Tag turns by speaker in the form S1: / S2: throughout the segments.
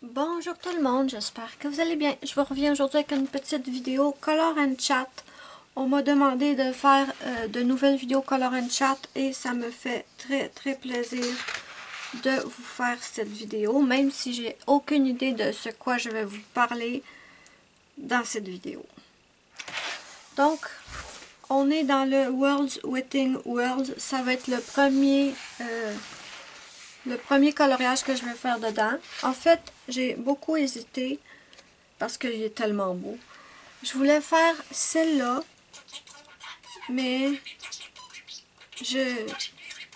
S1: Bonjour tout le monde, j'espère que vous allez bien. Je vous reviens aujourd'hui avec une petite vidéo Color and Chat. On m'a demandé de faire de nouvelles vidéos Color and Chat et ça me fait très plaisir de vous faire cette vidéo, même si j'ai aucune idée de ce quoi je vais vous parler dans cette vidéo. Donc, on est dans le World's Within World. Ça va être le premier coloriage que je vais faire dedans. En fait, j'ai beaucoup hésité parce qu'il est tellement beau. Je voulais faire celle-là, mais je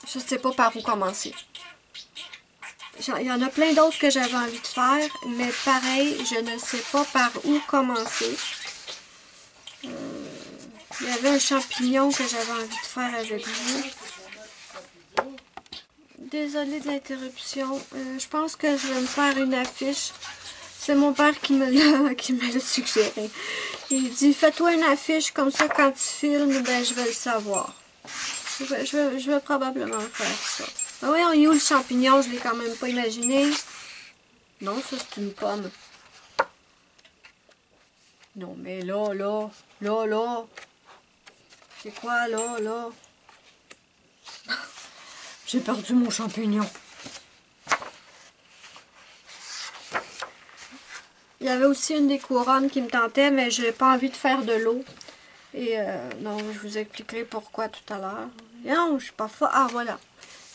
S1: sais pas par où commencer. Il y en a plein d'autres que j'avais envie de faire, mais pareil, je ne sais pas par où commencer. Il y avait un champignon que j'avais envie de faire avec vous. Désolée de l'interruption. Je pense que je vais me faire une affiche. C'est mon père qui me l'a suggéré. Il dit, fais-toi une affiche, comme ça quand tu filmes, ben je vais le savoir. Je vais probablement faire ça. Ah oui, on y a où le champignon? Je l'ai quand même pas imaginé. Non, ça c'est une pomme. Non, mais là. C'est quoi là? J'ai perdu mon champignon. Il y avait aussi une des couronnes qui me tentait, mais j'ai pas envie de faire de l'eau. Et non, je vous expliquerai pourquoi tout à l'heure. Non, je suis pas folle. Ah, voilà.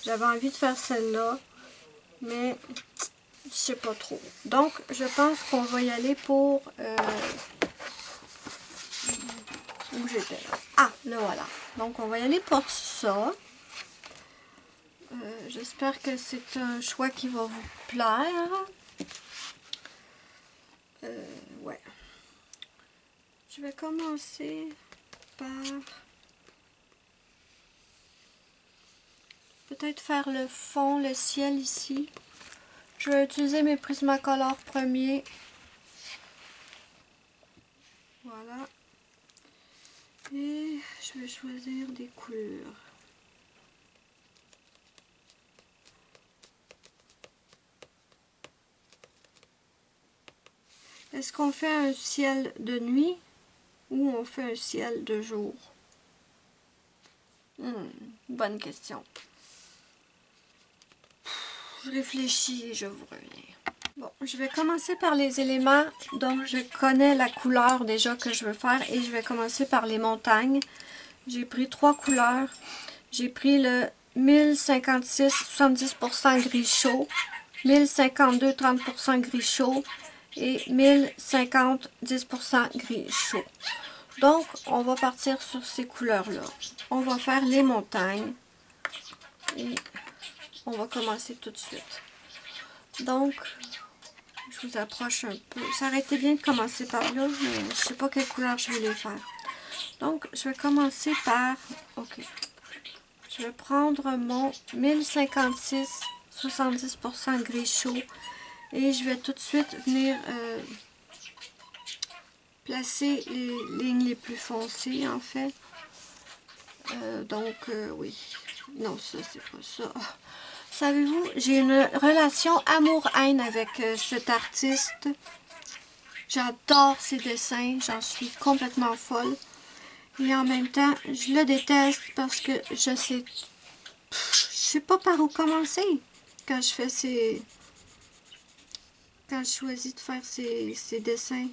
S1: J'avais envie de faire celle-là, mais je sais pas trop. Donc, je pense qu'on va y aller pour... où j'étais là? Ah, là voilà. Donc, on va y aller pour ça. J'espère que c'est un choix qui va vous plaire. Ouais. Je vais commencer par... peut-être faire le fond, le ciel ici. Je vais utiliser mes Prismacolor premiers. Voilà. Et je vais choisir des couleurs. Est-ce qu'on fait un ciel de nuit ou on fait un ciel de jour? Bonne question. Je réfléchis et je vous reviens. Bon, je vais commencer par les éléments dont je connais la couleur déjà que je veux faire et je vais commencer par les montagnes. J'ai pris 3 couleurs. J'ai pris le 1056 70% gris chaud, 1052 30% gris chaud et 1050 10% gris chaud. Donc, on va partir sur ces couleurs-là. On va faire les montagnes et on va commencer tout de suite. Donc, je vous approche un peu. Ça aurait été bien de commencer par là, mais je ne sais pas quelle couleur je vais les faire. Donc, je vais commencer par... OK. Je vais prendre mon 1056 70% gris chaud et je vais tout de suite venir placer les lignes les plus foncées en fait. Oui. Non, ça c'est pas ça. Oh. Savez-vous, j'ai une relation amour-haine avec cet artiste. J'adore ses dessins, j'en suis complètement folle. Et en même temps, je le déteste parce que je sais pas par où commencer quand je fais quand je choisis de faire ces dessins.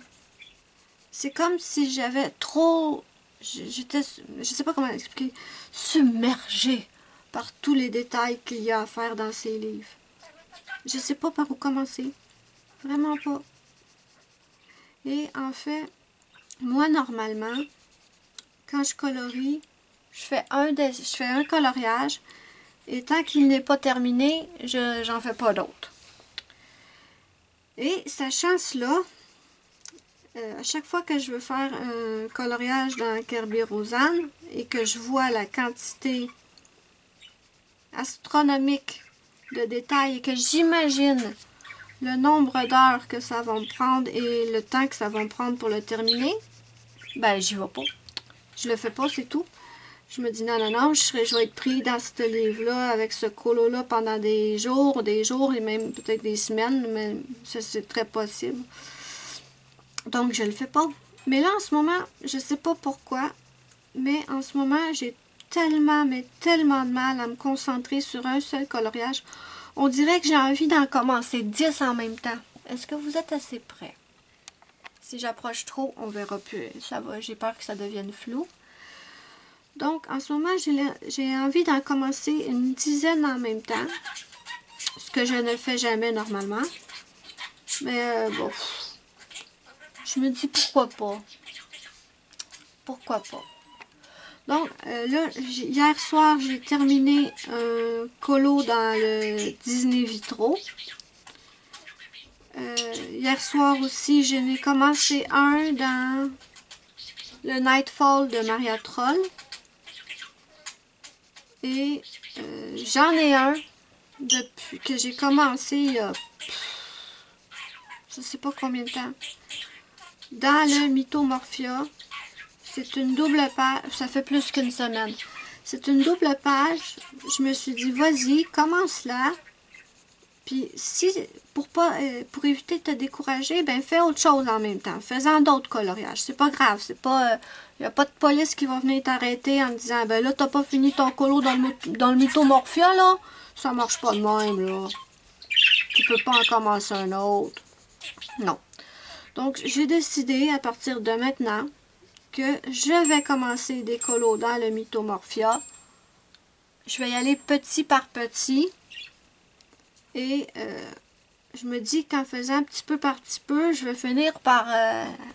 S1: C'est comme si j'avais trop... J'étais, je sais pas comment expliquer, submergée par tous les détails qu'il y a à faire dans ces livres. Je sais pas par où commencer. Vraiment pas. Et en fait, moi normalement, quand je colorie, je fais un coloriage et tant qu'il n'est pas terminé, j'en fais pas d'autre. Et sachant cela, à chaque fois que je veux faire un coloriage dans Kerby Rosanne et que je vois la quantité astronomique de détails et que j'imagine le nombre d'heures que ça va me prendre et le temps que ça va me prendre pour le terminer, ben j'y vais pas. Je le fais pas, c'est tout. Je me dis non, non, non, je vais être pris dans ce livre-là, avec ce colo-là pendant des jours, et même peut-être des semaines, mais ça c'est très possible. Donc je le fais pas. Mais là en ce moment, je sais pas pourquoi, mais en ce moment j'ai tellement, mais tellement de mal à me concentrer sur un seul coloriage. On dirait que j'ai envie d'en commencer 10 en même temps. Est-ce que vous êtes assez prêts? Si j'approche trop, on verra plus. Ça va, j'ai peur que ça devienne flou. Donc, en ce moment, j'ai envie d'en commencer une dizaine en même temps. Ce que je ne fais jamais normalement. Mais bon, je me dis pourquoi pas. Pourquoi pas. Donc, là, hier soir, j'ai terminé un colo dans le Disney Vitro. Hier soir aussi, j'en ai commencé un dans le Nightfall de Maria Troll. Et j'en ai un depuis que j'ai commencé il y a je sais pas combien de temps. Dans le Mythomorphia. C'est une double page. Ça fait plus qu'une semaine. C'est une double page. Je me suis dit, vas-y, commence là. Puis si, pour éviter de te décourager, ben fais autre chose en même temps. Fais-en d'autres coloriages. C'est pas grave. C'est pas. Il n'y a pas de police qui va venir t'arrêter en te disant, ben là, t'as pas fini ton colo dans le Mythomorphia, là. Ça marche pas de même, là. Tu peux pas en commencer un autre. Non. Donc, j'ai décidé à partir de maintenant que je vais commencer des colos dans le Mythomorphia. Je vais y aller petit par petit. Et je me dis qu'en faisant petit peu par petit peu, je vais finir par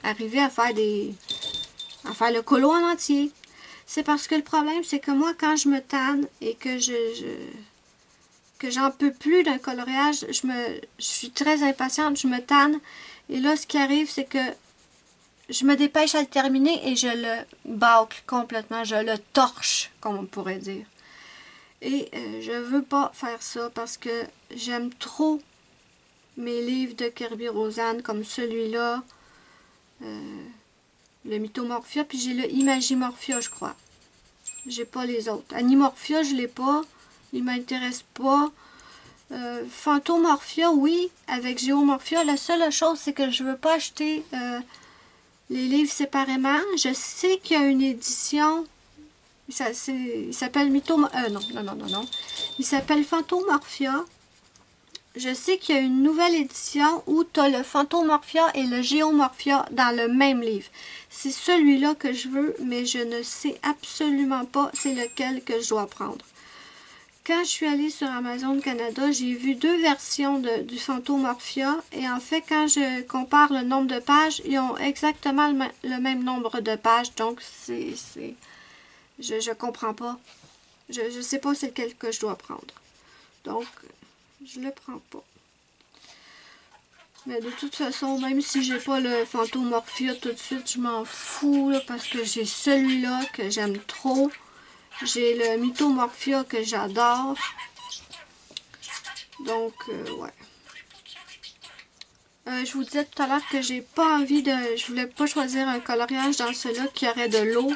S1: arriver à faire le colo en entier. C'est parce que le problème, c'est que moi, quand je me tanne et que que j'en peux plus d'un coloriage, je suis très impatiente, je me tanne. Et là, ce qui arrive, c'est que je me dépêche à le terminer et je le bâcle complètement, je le torche, comme on pourrait dire. Et je veux pas faire ça parce que j'aime trop mes livres de Kirby Roseanne comme celui-là, le Mythomorphia, puis j'ai le Imagimorphia, je crois. J'ai pas les autres. Animorphia, je l'ai pas, il m'intéresse pas. Phantomorphia, oui, avec Géomorphia. La seule chose, c'est que je veux pas acheter les livres séparément. Je sais qu'il y a une édition. Il s'appelle non. Il s'appelle Phantomorphia. Je sais qu'il y a une nouvelle édition où tu as le Phantomorphia et le Géomorphia dans le même livre. C'est celui-là que je veux, mais je ne sais absolument pas c'est lequel que je dois prendre. Quand je suis allée sur Amazon Canada, j'ai vu deux versions du Phantomorphia et en fait, quand je compare le nombre de pages, ils ont exactement le même nombre de pages, donc je comprends pas. Je sais pas c'est lequel que je dois prendre. Donc, je le prends pas. Mais de toute façon, même si j'ai pas le Phantomorphia tout de suite, je m'en fous là, parce que j'ai celui-là que j'aime trop. J'ai le Mythomorphia que j'adore. Donc, ouais. Je vous disais tout à l'heure que j'ai pas envie de... Je voulais pas choisir un coloriage dans celui-là qui aurait de l'eau.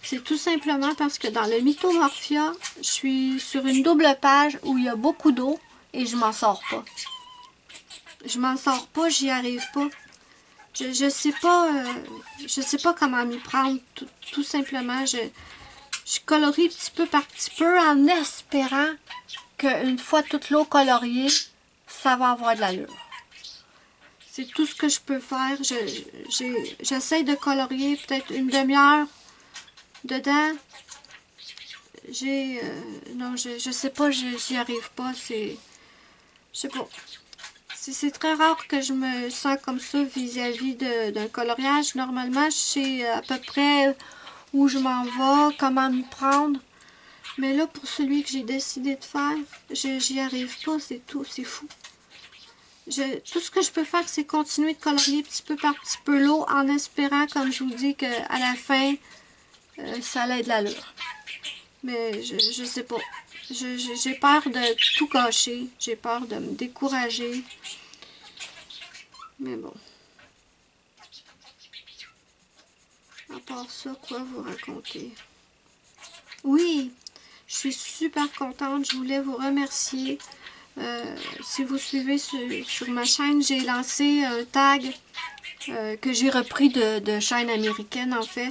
S1: C'est tout simplement parce que dans le Mythomorphia, je suis sur une double page où il y a beaucoup d'eau et je m'en sors pas. Je m'en sors pas, j'y arrive pas. Je sais pas comment m'y prendre, tout simplement. Je colorie petit peu par petit peu en espérant qu'une fois toute l'eau coloriée, ça va avoir de l'allure. C'est tout ce que je peux faire. J'essaie de colorier peut-être une demi-heure dedans. Non, je sais pas, j'y arrive pas. Je sais pas. C'est très rare que je me sens comme ça vis-à-vis d'un coloriage. Normalement, je sais à peu près où je m'en vais, comment m'y prendre. Mais là, pour celui que j'ai décidé de faire, j'y arrive pas, c'est tout, c'est fou. Tout ce que je peux faire, c'est continuer de colorier petit peu par petit peu l'eau en espérant, comme je vous dis, qu'à la fin, ça ait de l'allure. Mais je sais pas. J'ai peur de tout gâcher. J'ai peur de me décourager. Mais bon. À part ça, quoi vous raconter? Oui, je suis super contente. Je voulais vous remercier. Si vous suivez sur ma chaîne, j'ai lancé un tag que j'ai repris de chaînes américaines en fait.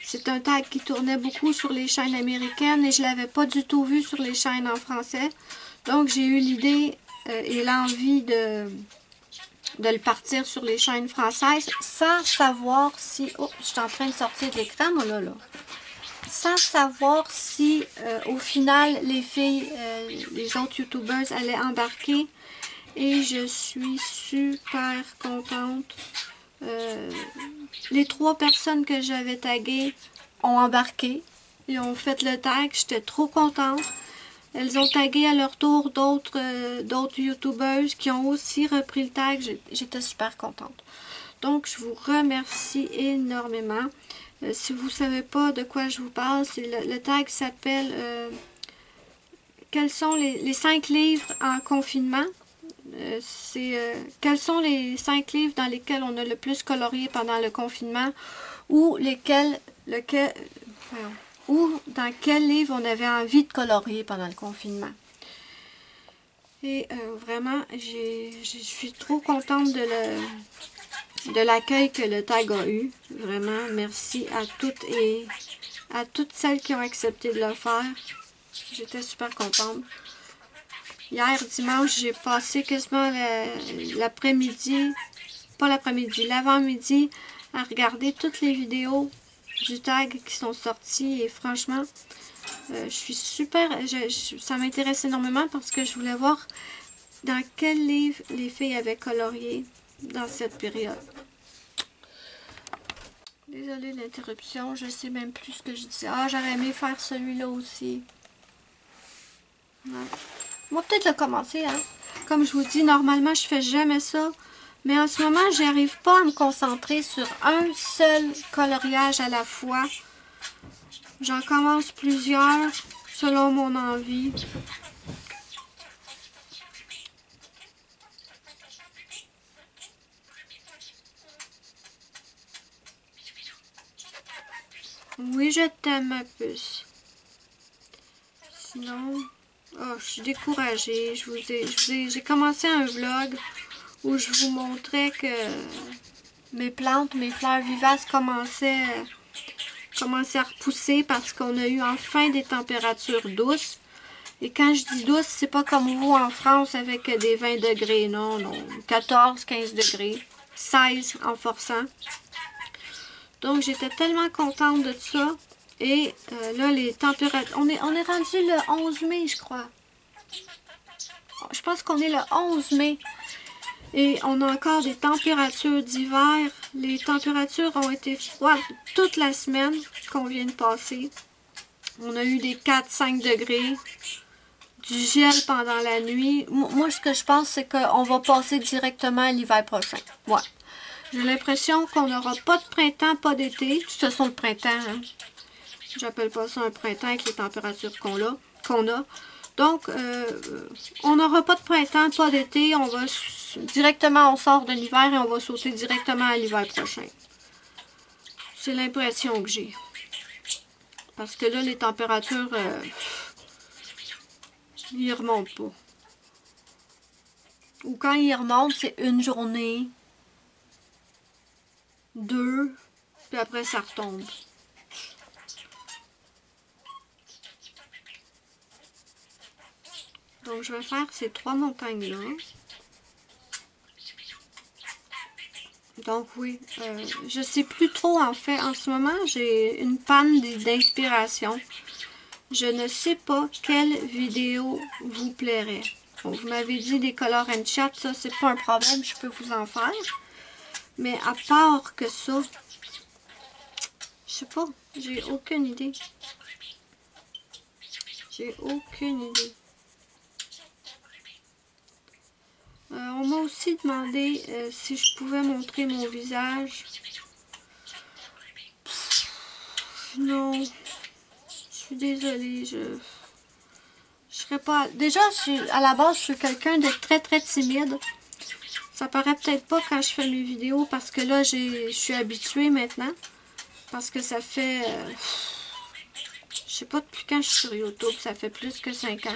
S1: C'est un tag qui tournait beaucoup sur les chaînes américaines et je ne l'avais pas du tout vu sur les chaînes en français. Donc j'ai eu l'idée et l'envie de le partir sur les chaînes françaises sans savoir si... Oh, je suis en train de sortir de l'écran, moi là. Sans savoir si au final les filles, les autres youtubeuses allaient embarquer. Et je suis super contente. Les 3 personnes que j'avais taguées ont embarqué. Ils ont fait le tag. J'étais trop contente. Elles ont tagué à leur tour d'autres youtubeuses qui ont aussi repris le tag. J'étais super contente. Donc, je vous remercie énormément. Si vous ne savez pas de quoi je vous parle, le tag s'appelle quels sont les 5 livres en confinement. Quels sont les 5 livres dans lesquels on a le plus colorié pendant le confinement ou ou dans quel livre on avait envie de colorier pendant le confinement. Et vraiment, je suis trop contente de l'accueil que le tag a eu. Vraiment, merci à toutes celles qui ont accepté de le faire. J'étais super contente. Hier, dimanche, j'ai passé quasiment l'après-midi, pas l'après-midi, l'avant-midi, à regarder toutes les vidéos du tag qui sont sorties. Et franchement, je suis super... ça m'intéresse énormément parce que je voulais voir dans quel livre les filles avaient colorié dans cette période. Désolée de l'interruption, je sais même plus ce que je disais. Ah, j'aurais aimé faire celui-là aussi. Ouais. On va peut-être le commencer, hein. Comme je vous dis, normalement, je fais jamais ça. Mais en ce moment, j'arrive pas à me concentrer sur un seul coloriage à la fois. J'en commence plusieurs selon mon envie. Oui, je t'aime, ma puce. Sinon... Oh, je suis découragée. J'ai commencé un vlog où je vous montrais que mes plantes, mes fleurs vivaces commençaient à repousser parce qu'on a eu enfin des températures douces. Et quand je dis douce, c'est pas comme vous en France avec des 20 degrés, non, non. 14, 15 degrés, 16 en forçant. Donc j'étais tellement contente de ça. Et là, les températures... On est rendu le 11 mai, je crois. Je pense qu'on est le 11 mai. Et on a encore des températures d'hiver. Les températures ont été froides toute la semaine qu'on vient de passer. On a eu des 4-5 degrés. Du gel pendant la nuit. Moi, ce que je pense, c'est qu'on va passer directement à l'hiver prochain. Ouais. J'ai l'impression qu'on n'aura pas de printemps, pas d'été. De toute façon, le printemps... Hein. J'appelle pas ça un printemps avec les températures qu'on a. Donc, on n'aura pas de printemps, pas d'été. On va directement, on sort de l'hiver et on va sauter directement à l'hiver prochain. C'est l'impression que j'ai. Parce que là, les températures, ils remontent pas. Ou quand ils remontent, c'est une journée, 2, puis après ça retombe. Donc, je vais faire ces 3 montagnes-là. Donc, oui, je sais plus trop, en fait. En ce moment, j'ai une panne d'inspiration. Je ne sais pas quelle vidéo vous plairait. Bon, vous m'avez dit des color and chat, ça, c'est pas un problème, je peux vous en faire. Mais à part que ça, je sais pas, j'ai aucune idée. J'ai aucune idée. On m'a aussi demandé si je pouvais montrer mon visage. Non, je suis désolée, je serais pas... Déjà, à la base, je suis quelqu'un de très très timide. Ça paraît peut-être pas quand je fais mes vidéos parce que là, je suis habituée maintenant. Parce que ça fait... je Je sais pas depuis quand je suis sur YouTube, ça fait plus que 5 ans.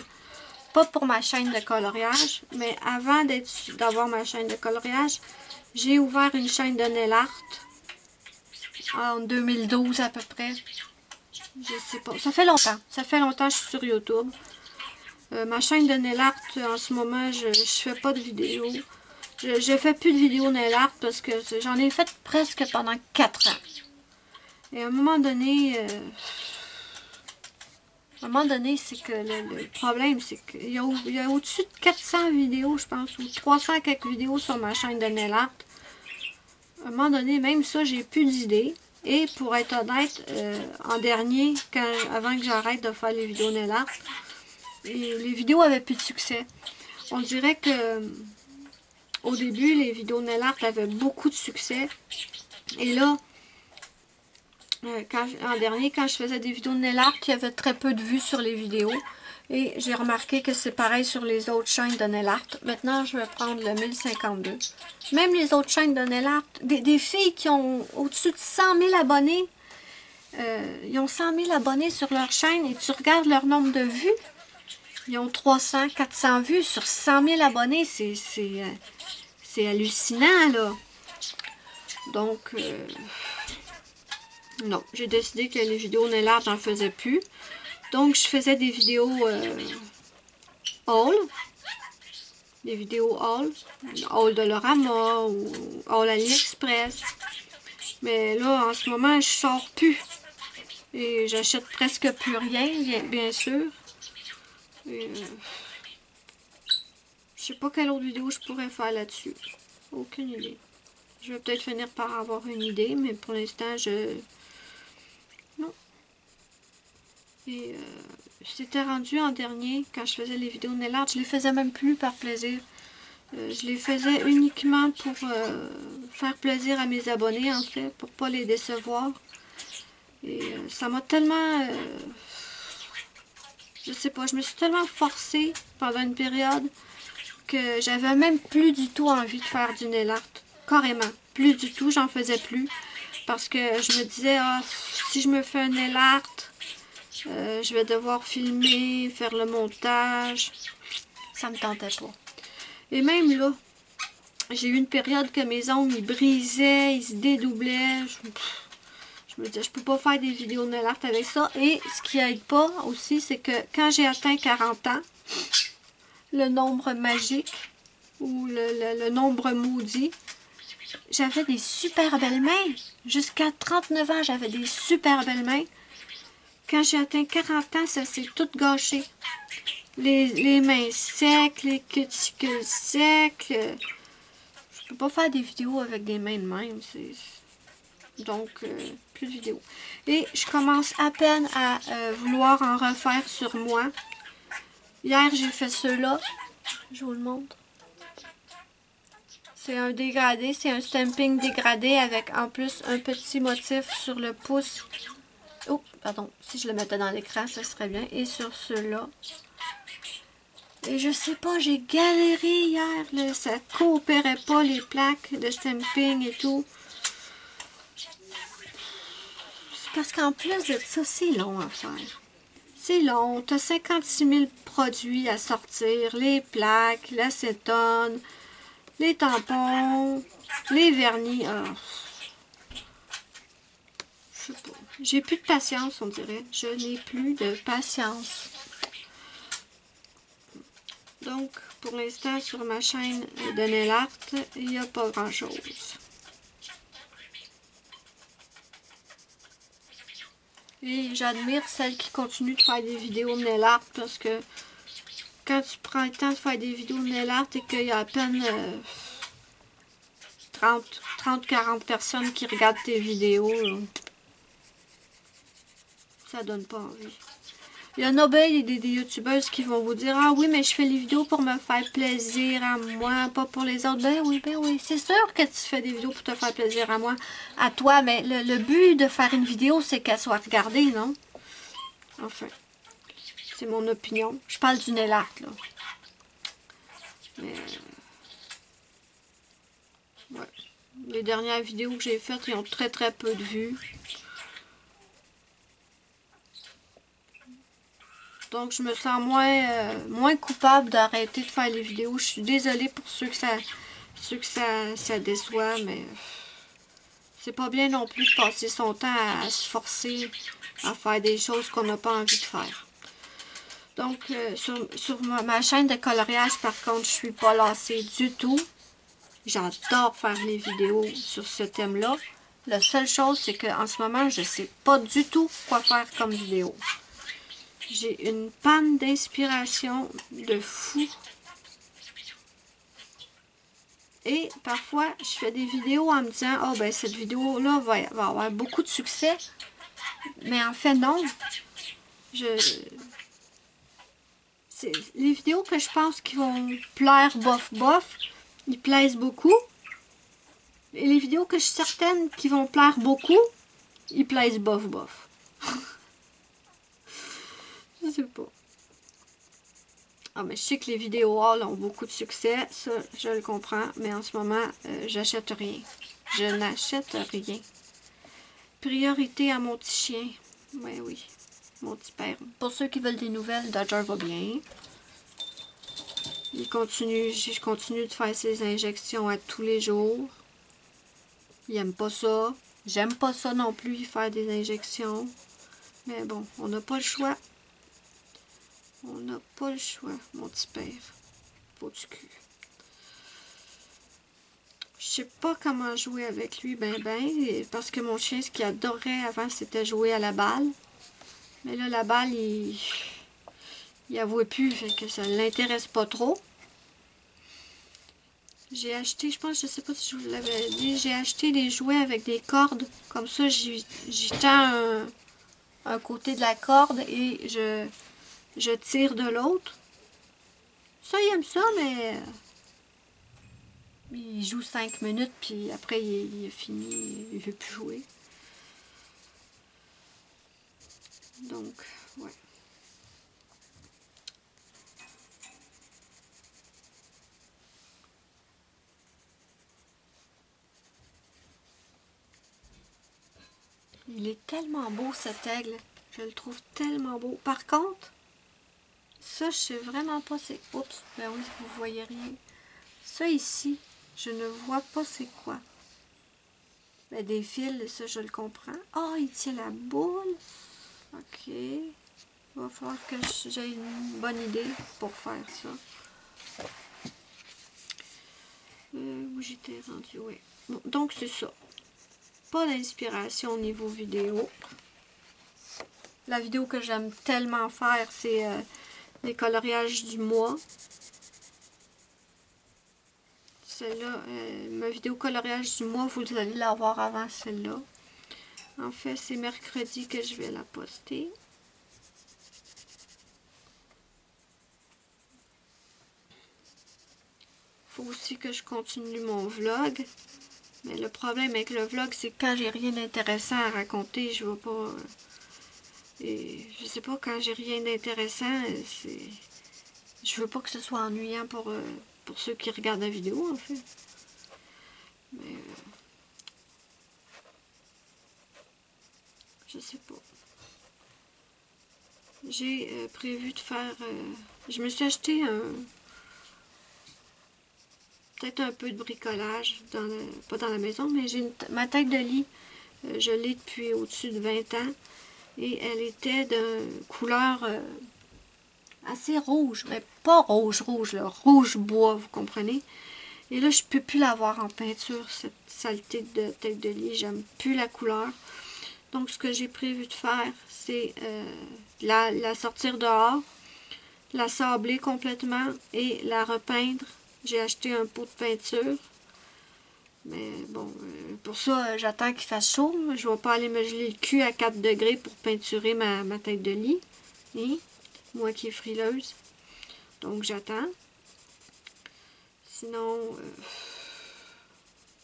S1: Pas pour ma chaîne de coloriage, mais avant d'avoir ma chaîne de coloriage, j'ai ouvert une chaîne de nail art en 2012 à peu près. Je sais pas, ça fait longtemps que je suis sur YouTube. Ma chaîne de nail art, en ce moment, je fais pas de vidéos. Je fais plus de vidéos nail art parce que j'en ai fait presque pendant 4 ans. Et à un moment donné, c'est que le problème, c'est qu'il y a au-dessus de 400 vidéos, je pense, ou 300 quelques vidéos sur ma chaîne de nail art. À un moment donné, même ça, j'ai plus d'idées. Et pour être honnête, en dernier, avant que j'arrête de faire les vidéos nail art, les vidéos avaient plus de succès. On dirait que au début, les vidéos nail art avaient beaucoup de succès. Et là, en dernier, quand je faisais des vidéos de nail art, il y avait très peu de vues sur les vidéos. Et j'ai remarqué que c'est pareil sur les autres chaînes de nail art. Maintenant, je vais prendre le 1052. Même les autres chaînes de nail art, des filles qui ont au-dessus de 100 000 abonnés, ils ont 100 000 abonnés sur leur chaîne et tu regardes leur nombre de vues, ils ont 300, 400 vues sur 100 000 abonnés. C'est hallucinant, là. Donc, non, j'ai décidé que les vidéos nail art, j'en faisais plus. Donc, je faisais des vidéos haul. Des vidéos haul de Lorama ou haul AliExpress. Mais là, en ce moment, je sors plus. Et j'achète presque plus rien, bien sûr. Et, je sais pas quelle autre vidéo je pourrais faire là-dessus. Aucune idée. Je vais peut-être finir par avoir une idée, mais pour l'instant, non. Et j'étais rendue en dernier, quand je faisais les vidéos nail art, je les faisais même plus par plaisir. Je les faisais uniquement pour faire plaisir à mes abonnés, en fait, pour pas les décevoir. Et ça m'a tellement... je sais pas, je me suis tellement forcée pendant une période que j'avais même plus du tout envie de faire du nail art. Carrément. Plus du tout, j'en faisais plus. Parce que je me disais, ah, si je me fais un nail art, je vais devoir filmer, faire le montage. Ça me tentait pas. Et même là, j'ai eu une période que mes ongles, ils brisaient, ils se dédoublaient. Je me disais, je peux pas faire des vidéos nail art avec ça. Et ce qui aide pas aussi, c'est que quand j'ai atteint 40 ans, le nombre magique, ou le nombre maudit, j'avais des super belles mains. Jusqu'à 39 ans, j'avais des super belles mains. Quand j'ai atteint 40 ans, ça s'est tout gâché. Les mains secs, les cuticules secs. Je peux pas faire des vidéos avec des mains de même. Donc, plus de vidéos. Et je commence à peine à vouloir en refaire sur moi. Hier, j'ai fait ceux-là. Je vous le montre. C'est un dégradé, c'est un stamping dégradé avec en plus un petit motif sur le pouce. Oh, pardon, si je le mettais dans l'écran, ça serait bien. Et sur ceux-là. Et je sais pas, j'ai galéré hier, là, ça coopérait pas les plaques de stamping et tout. C'est parce qu'en plus de ça, c'est long à faire. C'est long, t'as 56 000 produits à sortir, les plaques, l'acétone, les tampons, les vernis. Je sais pas. J'ai plus de patience, on dirait. Je n'ai plus de patience. Donc, pour l'instant, sur ma chaîne de nail art, il n'y a pas grand-chose. Et j'admire celles qui continuent de faire des vidéos de nail art parce que quand tu prends le temps de faire des vidéos de nail art et qu'il y a à peine 30-40 personnes qui regardent tes vidéos, là, ça donne pas envie. Il y en a bien des youtubeuses qui vont vous dire, ah oui, mais je fais les vidéos pour me faire plaisir à moi, pas pour les autres. Ben oui, c'est sûr que tu fais des vidéos pour te faire plaisir à toi, mais le but de faire une vidéo, c'est qu'elle soit regardée, non? Enfin, c'est mon opinion. Je parle du nail art, là. Mais, ouais. Les dernières vidéos que j'ai faites, ils ont très peu de vues. Donc, je me sens moins coupable d'arrêter de faire les vidéos. Je suis désolée pour ceux que ça déçoit, mais c'est pas bien non plus de passer son temps à se forcer à faire des choses qu'on n'a pas envie de faire. Donc, sur ma chaîne de coloriage, par contre, je suis pas lassée du tout. J'adore faire les vidéos sur ce thème-là. La seule chose, c'est qu'en ce moment, je sais pas du tout quoi faire comme vidéo. J'ai une panne d'inspiration de fou. Et parfois, je fais des vidéos en me disant « Oh, ben cette vidéo-là va avoir beaucoup de succès. » Mais en fait, non. Les vidéos que je pense qui vont plaire bof, ils plaisent beaucoup. Et les vidéos que je suis certaine qui vont plaire beaucoup, ils plaisent bof. Je sais pas. Ah, mais je sais que les vidéos haul ont beaucoup de succès, ça, je le comprends, mais en ce moment, j'achète rien. Je n'achète rien. Priorité à mon petit chien. Oui, mon petit père. Pour ceux qui veulent des nouvelles, Dodger va bien. Je continue de faire ses injections à tous les jours. Il aime pas ça. J'aime pas ça non plus, faire des injections. Mais bon, on n'a pas le choix. On n'a pas le choix, mon petit père. Peau du cul. Je sais pas comment jouer avec lui, parce que mon chien, ce qu'il adorait avant, c'était jouer à la balle. Mais là, la balle, il avouait plus, fait que ça ne l'intéresse pas trop. J'ai acheté, je pense, je sais pas si je vous l'avais dit, j'ai acheté des jouets avec des cordes. Comme ça, j'y tends un côté de la corde et je tire de l'autre. Ça, il aime ça, mais il joue 5 minutes, puis après, il est fini, il veut plus jouer. Donc, ouais. Il est tellement beau, cet aigle. Je le trouve tellement beau. Par contre, ça, je sais vraiment pas c'est... Oups, ben oui, vous voyez rien. Ça ici, je ne vois pas c'est quoi. Ben, des fils, ça, je le comprends. Ah, il tient la boule. Ok. Il va falloir que j'ai une bonne idée pour faire ça. Où j'étais rendue, oui. Bon, donc, c'est ça. Pas d'inspiration au niveau vidéo. La vidéo que j'aime tellement faire, c'est les coloriages du mois. Celle-là, ma vidéo coloriage du mois, vous allez la voir avant celle-là. En fait, c'est mercredi que je vais la poster. Faut aussi que je continue mon vlog. Mais le problème avec le vlog, c'est que quand j'ai rien d'intéressant à raconter, je ne vais pas... et je sais pas, quand j'ai rien d'intéressant, je veux pas que ce soit ennuyant pour ceux qui regardent la vidéo, en fait. Mais... je sais pas. J'ai prévu de faire... je me suis acheté peut-être un peu de bricolage, pas dans la maison, mais j'ai ma tête de lit, je l'ai depuis au-dessus de 20 ans, et elle était de couleur assez rouge, mais pas rouge, là, rouge bois, vous comprenez? Et là, je peux plus l'avoir en peinture, cette saleté de tête de lit, j'aime plus la couleur. Donc, ce que j'ai prévu de faire, c'est la sortir dehors, la sabler complètement et la repeindre. J'ai acheté un pot de peinture. Mais bon, pour ça, j'attends qu'il fasse chaud. Je ne vais pas aller me geler le cul à 4 degrés pour peinturer ma tête de lit. Hein? Moi qui est frileuse. Donc, j'attends. Sinon,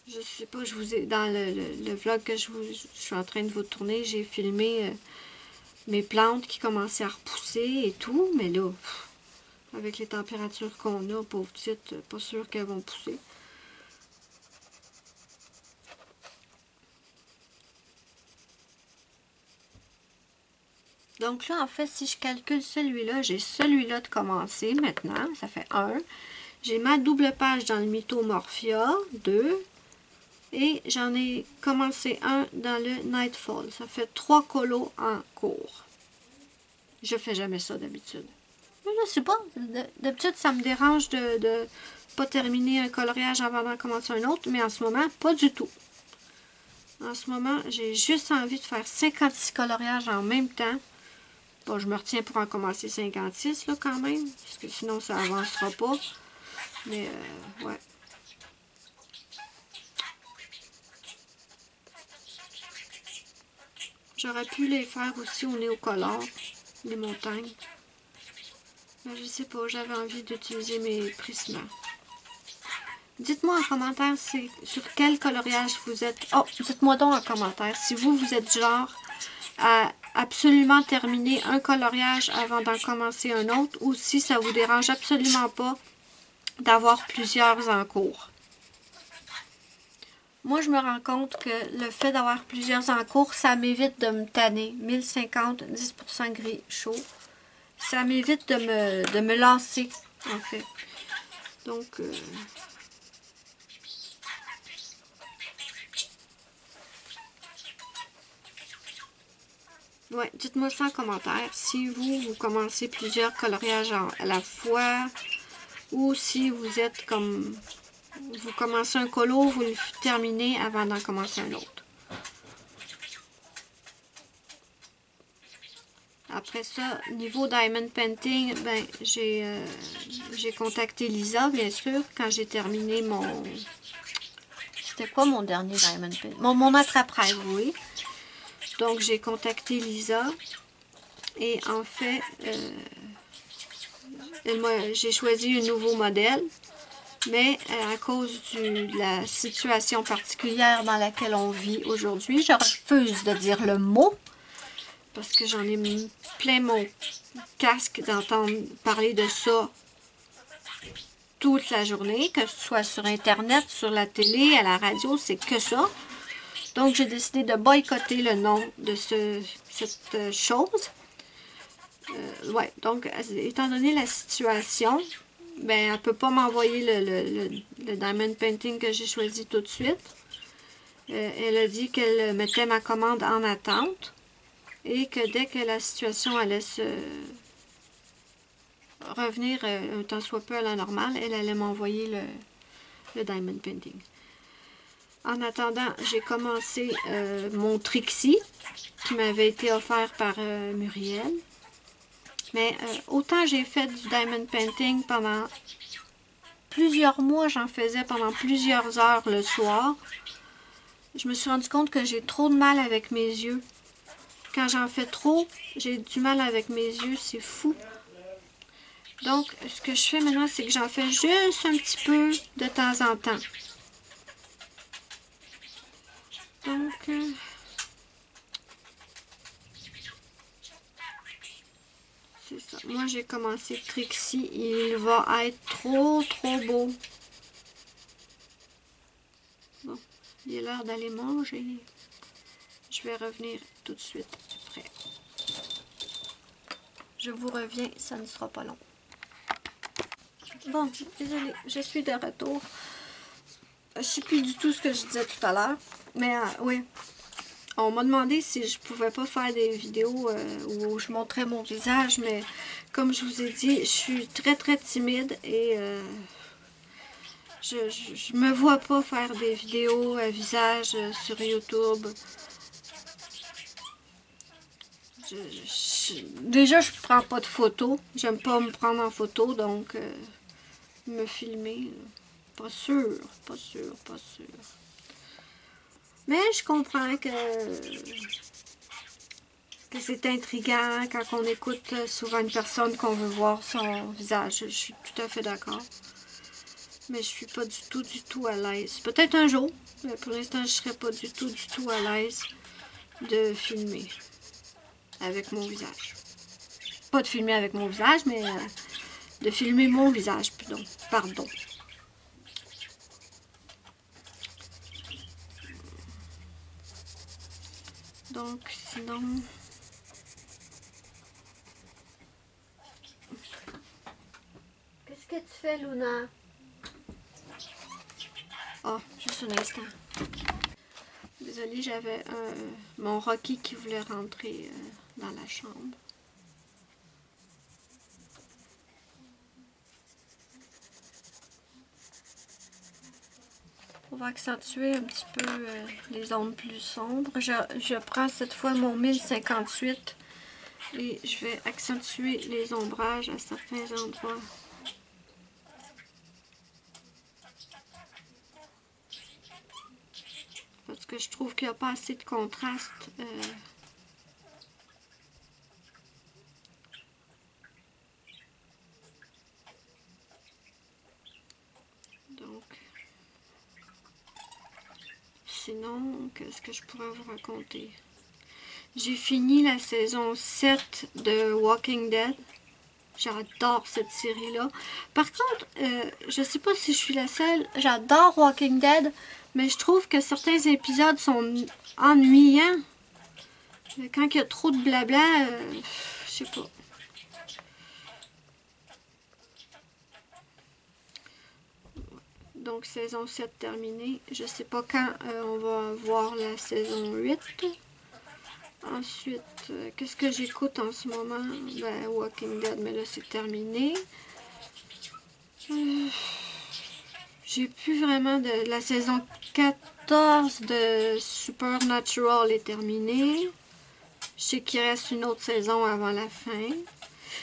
S1: je sais pas, je vous ai dans le vlog que je suis en train de vous tourner, j'ai filmé mes plantes qui commençaient à repousser et tout. Mais là, avec les températures qu'on a, pauvres petites, pas sûr qu'elles vont pousser. Donc là, en fait, si je calcule celui-là, j'ai celui-là de commencer maintenant. Ça fait 1. J'ai ma double page dans le Mythomorphia, 2. Et j'en ai commencé un dans le Nightfall. Ça fait 3 colos en cours. Je fais jamais ça d'habitude. Mais je sais pas. D'habitude, ça me dérange de pas terminer un coloriage avant d'en commencer un autre. Mais en ce moment, pas du tout. En ce moment, j'ai juste envie de faire 56 coloriages en même temps. Bon, je me retiens pour en commencer 56 là quand même. Parce que sinon, ça avancera pas. Mais, ouais. J'aurais pu les faire aussi au néocolore, les montagnes. Mais je sais pas, j'avais envie d'utiliser mes prismes. Dites-moi en commentaire sur quel coloriage vous êtes. Oh, dites-moi donc en commentaire si vous êtes genre à absolument terminer un coloriage avant d'en commencer un autre ou si ça vous dérange absolument pas d'avoir plusieurs en cours. Moi, je me rends compte que le fait d'avoir plusieurs en cours, ça m'évite de me tanner. 1050, 10% gris chaud. Ça m'évite de me lasser, en fait. Donc, ouais, dites-moi ça en commentaire. Si vous commencez plusieurs coloriages à la fois, ou si vous êtes comme... Vous commencez un colo, vous le terminez avant d'en commencer un autre. Après ça, niveau Diamond Painting, ben, j'ai contacté Lisa, bien sûr, quand j'ai terminé mon... C'était quoi mon dernier Diamond Painting? Mon attrape-rêve, oui. Donc, j'ai contacté Lisa. Et en fait, j'ai choisi un nouveau modèle. Mais à cause de la situation particulière dans laquelle on vit aujourd'hui, je refuse de dire le mot. Parce que j'en ai mis plein mon casque d'entendre parler de ça toute la journée, que ce soit sur Internet, sur la télé, à la radio, c'est que ça. Donc, j'ai décidé de boycotter le nom de cette chose. Ouais, donc, étant donné la situation, ben, elle ne peut pas m'envoyer le Diamond Painting que j'ai choisi tout de suite. Elle a dit qu'elle mettait ma commande en attente et que dès que la situation allait se revenir un tant soit peu à la normale, elle allait m'envoyer le Diamond Painting. En attendant, j'ai commencé mon Trixie qui m'avait été offert par Muriel. Mais autant j'ai fait du Diamond Painting pendant plusieurs mois, j'en faisais pendant plusieurs heures le soir. Je me suis rendu compte que j'ai trop de mal avec mes yeux. Quand j'en fais trop, j'ai du mal avec mes yeux, c'est fou. Donc, ce que je fais maintenant, c'est que j'en fais juste un petit peu de temps en temps. Donc, c'est ça. Moi, j'ai commencé Trixie. Il va être trop beau. Bon, il est l'heure d'aller manger. Je vais revenir tout de suite après. Je vous reviens, ça ne sera pas long. Bon, désolée, je suis de retour. Je ne sais plus du tout ce que je disais tout à l'heure. Mais oui, on m'a demandé si je pouvais pas faire des vidéos où je montrais mon visage. Mais comme je vous ai dit, je suis très timide et je me vois pas faire des vidéos à visage sur YouTube. Déjà, je prends pas de photos. J'aime pas me prendre en photo, donc me filmer, pas sûr. Mais je comprends que c'est intriguant quand on écoute souvent une personne qu'on veut voir son visage. Je suis tout à fait d'accord. Mais je suis pas du tout à l'aise. Peut-être un jour, mais pour l'instant, je serais pas du tout à l'aise de filmer avec mon visage. Pas de filmer avec mon visage, mais de filmer mon visage, pardon. Donc, sinon... que tu fais, Luna? Oh, juste un instant. Désolée, j'avais mon Rocky qui voulait rentrer dans la chambre. On va accentuer un petit peu les ombres plus sombres. Je prends cette fois mon 1058 et je vais accentuer les ombrages à certains endroits. Parce que je trouve qu'il n'y a pas assez de contraste. Donc, sinon, qu'est-ce que je pourrais vous raconter? J'ai fini la saison 7 de Walking Dead. J'adore cette série-là. Par contre, je sais pas si je suis la seule, j'adore Walking Dead, mais je trouve que certains épisodes sont ennuyants. Quand il y a trop de blabla, je sais pas. Donc, saison 7 terminée. Je sais pas quand on va voir la saison 8. Ensuite, qu'est-ce que j'écoute en ce moment? Ben, Walking Dead, mais là, c'est terminé. J'ai plus vraiment de... La saison 14 de Supernatural est terminée. Je sais qu'il reste une autre saison avant la fin.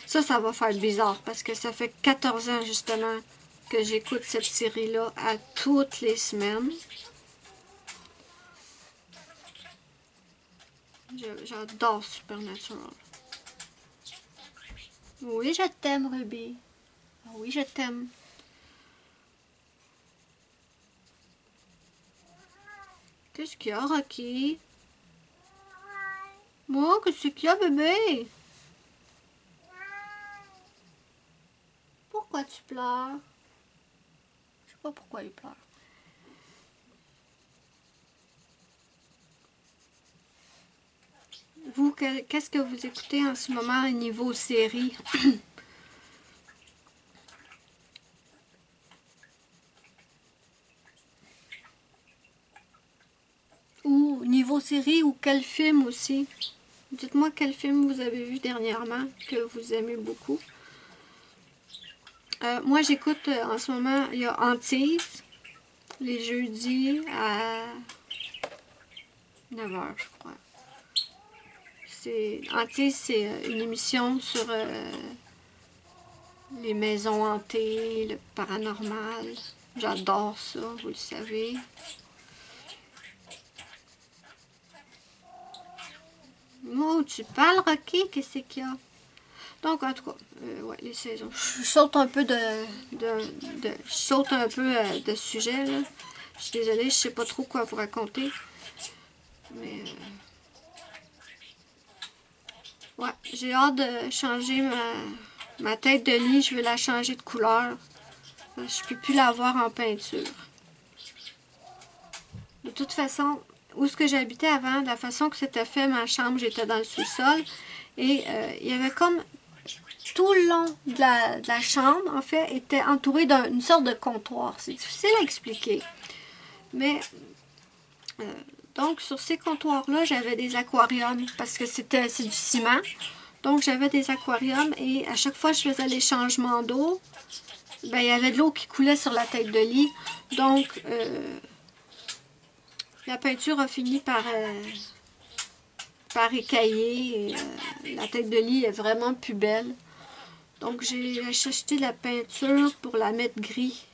S1: Ça va faire bizarre parce que ça fait 14 ans, justement, que j'écoute cette série-là à toutes les semaines. J'adore Supernatural. Oui, je t'aime, Ruby. Oui, je t'aime. Qu'est-ce qu'il y a, Rocky? Moi, qu'est-ce qu'il y a, bébé? Pourquoi tu pleures? Je sais pas pourquoi il pleure. Vous, qu'est-ce que vous écoutez en ce moment au niveau série? Ou niveau série ou quel film aussi? Dites-moi quel film vous avez vu dernièrement que vous aimez beaucoup. Moi, j'écoute en ce moment, il y a Antise, les jeudis à 9h, je crois. Antise, c'est une émission sur les maisons hantées, le paranormal. J'adore ça, vous le savez. Oh, tu parles, Rocky? Qu'est-ce qu'il y a? Donc, en tout cas, ouais, les saisons. Je saute un peu je saute un peu de sujet, là. Je suis désolée, je sais pas trop quoi vous raconter. Mais, ouais, j'ai hâte de changer ma tête de lit. Je veux la changer de couleur. Je peux plus la voir en peinture. De toute façon, où est-ce que j'habitais avant, de la façon que c'était fait, ma chambre, j'étais dans le sous-sol. Et il y avait comme tout le long de la chambre, en fait, était entouré d'une sorte de comptoir. C'est difficile à expliquer. Mais, donc, sur ces comptoirs-là, j'avais des aquariums parce que c'est du ciment. Donc, j'avais des aquariums et à chaque fois que je faisais les changements d'eau, ben, il y avait de l'eau qui coulait sur la tête de lit. Donc, la peinture a fini par écailler. Et, la tête de lit est vraiment plus belle. Donc, j'ai acheté la peinture pour la mettre gris.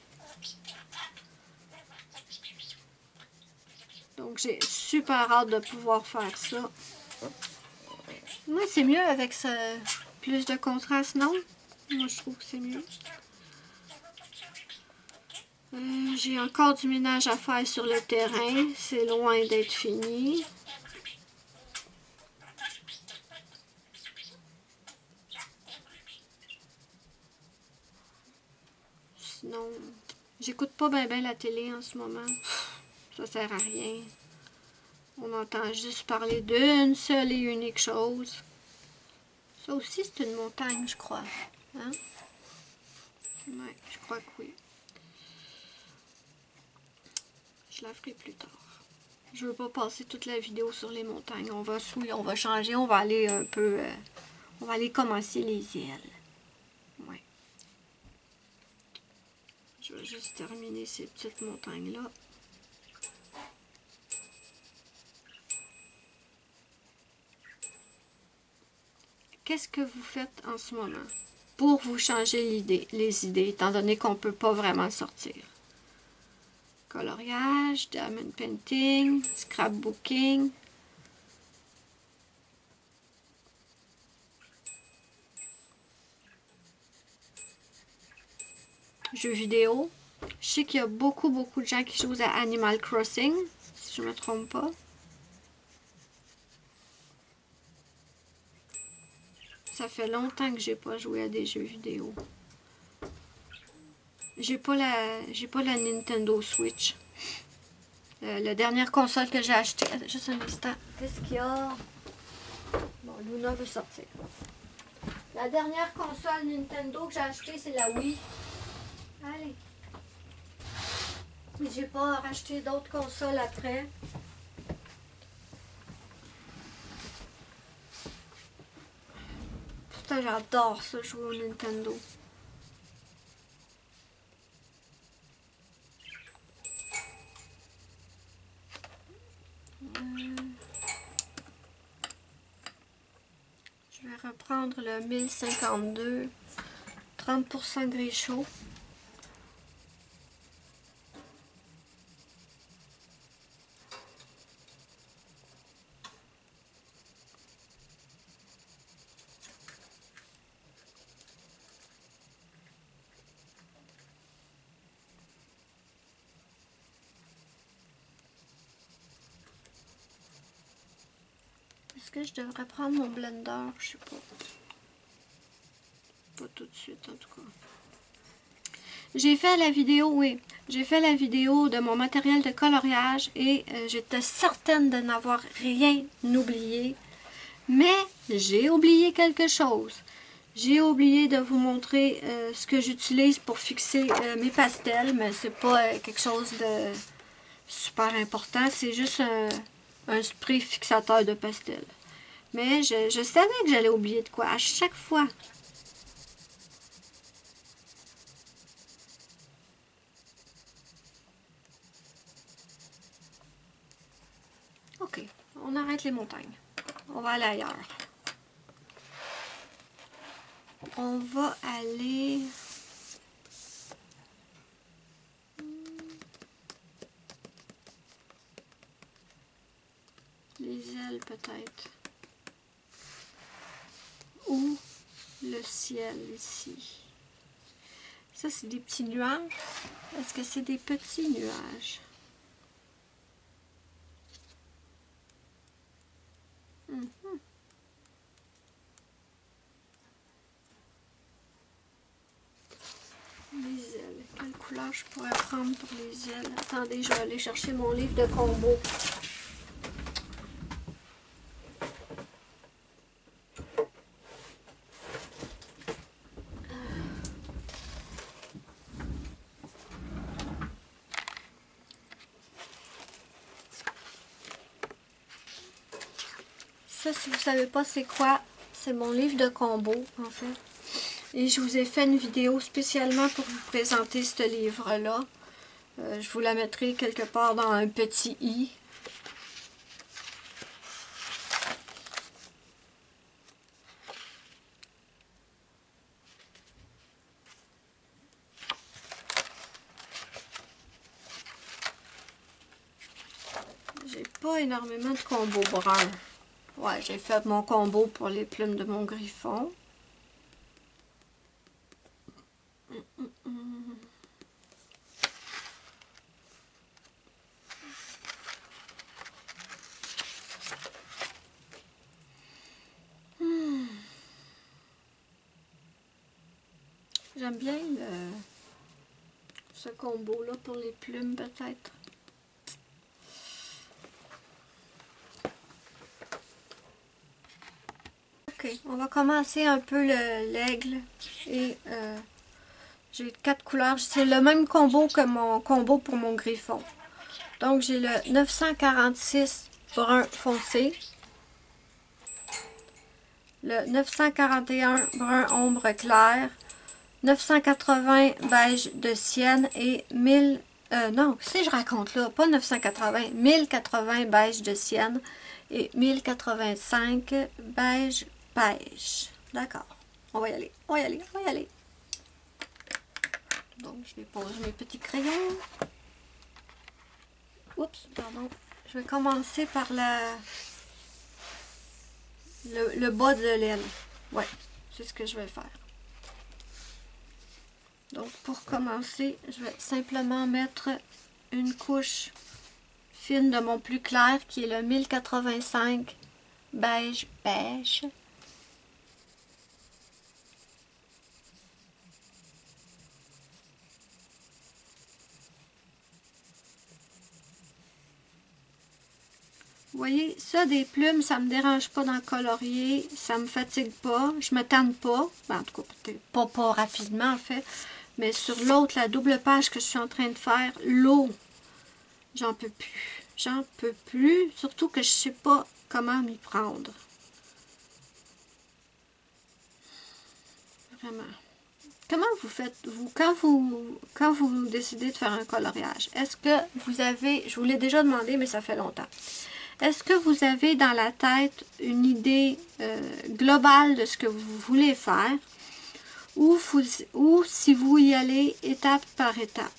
S1: Donc, j'ai super hâte de pouvoir faire ça. Moi, c'est mieux avec plus de contraste, non? Moi, je trouve que c'est mieux. J'ai encore du ménage à faire sur le terrain. C'est loin d'être fini. Sinon, j'écoute pas bien la télé en ce moment. Ça sert à rien. On entend juste parler d'une seule et unique chose. Ça aussi, c'est une montagne, je crois. Hein? Ouais, je crois que oui. Je la ferai plus tard. Je veux pas passer toute la vidéo sur les montagnes. On va changer, on va aller un peu... on va aller commencer les îles. Ouais. Je vais juste terminer ces petites montagnes-là. Qu'est-ce que vous faites en ce moment pour vous changer les idées, étant donné qu'on ne peut pas vraiment sortir? Coloriage, diamond painting, scrapbooking. Jeux vidéo. Je sais qu'il y a beaucoup de gens qui jouent à Animal Crossing, si je ne me trompe pas. Ça fait longtemps que j'ai pas joué à des jeux vidéo. J'ai pas la Nintendo Switch. La dernière console que j'ai achetée... Juste un instant. Qu'est-ce qu'il y a? Bon, Luna veut sortir. La dernière console Nintendo que j'ai achetée, c'est la Wii. Allez. Mais j'ai pas racheté d'autres consoles après. Putain, j'adore ça, jouer au Nintendo. Je vais reprendre le 1052. 30% gris chaud. Est-ce que je devrais prendre mon blender? Je sais pas. Pas tout de suite en tout cas. J'ai fait la vidéo, oui. J'ai fait la vidéo de mon matériel de coloriage et j'étais certaine de n'avoir rien oublié. Mais j'ai oublié quelque chose. J'ai oublié de vous montrer ce que j'utilise pour fixer mes pastels, mais c'est pas quelque chose de super important. C'est juste un spray fixateur de pastel. Mais je savais que j'allais oublier de quoi à chaque fois. Ok, on arrête les montagnes. On va aller ailleurs. On va aller... les ailes peut-être. Ou le ciel ici. Ça, c'est des petits nuages. Est-ce que c'est des petits nuages? Les ailes. Quelle couleur je pourrais prendre pour les ailes? Attendez, je vais aller chercher mon livre de combo. Ça, si vous ne savez pas c'est quoi, c'est mon livre de combo, en fait. Et je vous ai fait une vidéo spécialement pour vous présenter ce livre-là. Je vous la mettrai quelque part dans un petit i. J'ai pas énormément de combos bruns. Ouais, j'ai fait mon combo pour les plumes de mon griffon. J'aime bien ce combo-là pour les plumes, peut-être. Ok, on va commencer un peu l'aigle et J'ai 4 couleurs. C'est le même combo que mon combo pour mon griffon. Donc, j'ai le 946 brun foncé. Le 941 brun ombre clair. 980 beige de sienne et 1000... non, qu'est-ce que je raconte là? Pas 980, 1080 beige de sienne et 1085 beige beige. D'accord. On va y aller, on va y aller, on va y aller. Donc, je vais poser mes petits crayons. Oups, pardon. Je vais commencer par le bas de l'aile. Ouais, c'est ce que je vais faire. Donc, pour commencer, je vais simplement mettre une couche fine de mon plus clair, qui est le 1085 beige beige. Vous voyez, ça, des plumes, ça me dérange pas d'en colorier, ça me fatigue pas, je me tanne pas, en tout cas, peut-être pas rapidement, en fait, mais sur l'autre, la double page que je suis en train de faire, l'eau, j'en peux plus, surtout que je sais pas comment m'y prendre. Vraiment. Comment vous faites, vous, quand vous décidez de faire un coloriage? Est-ce que vous avez, je vous l'ai déjà demandé, mais ça fait longtemps, est-ce que vous avez dans la tête une idée globale de ce que vous voulez faire ou si vous y allez étape par étape?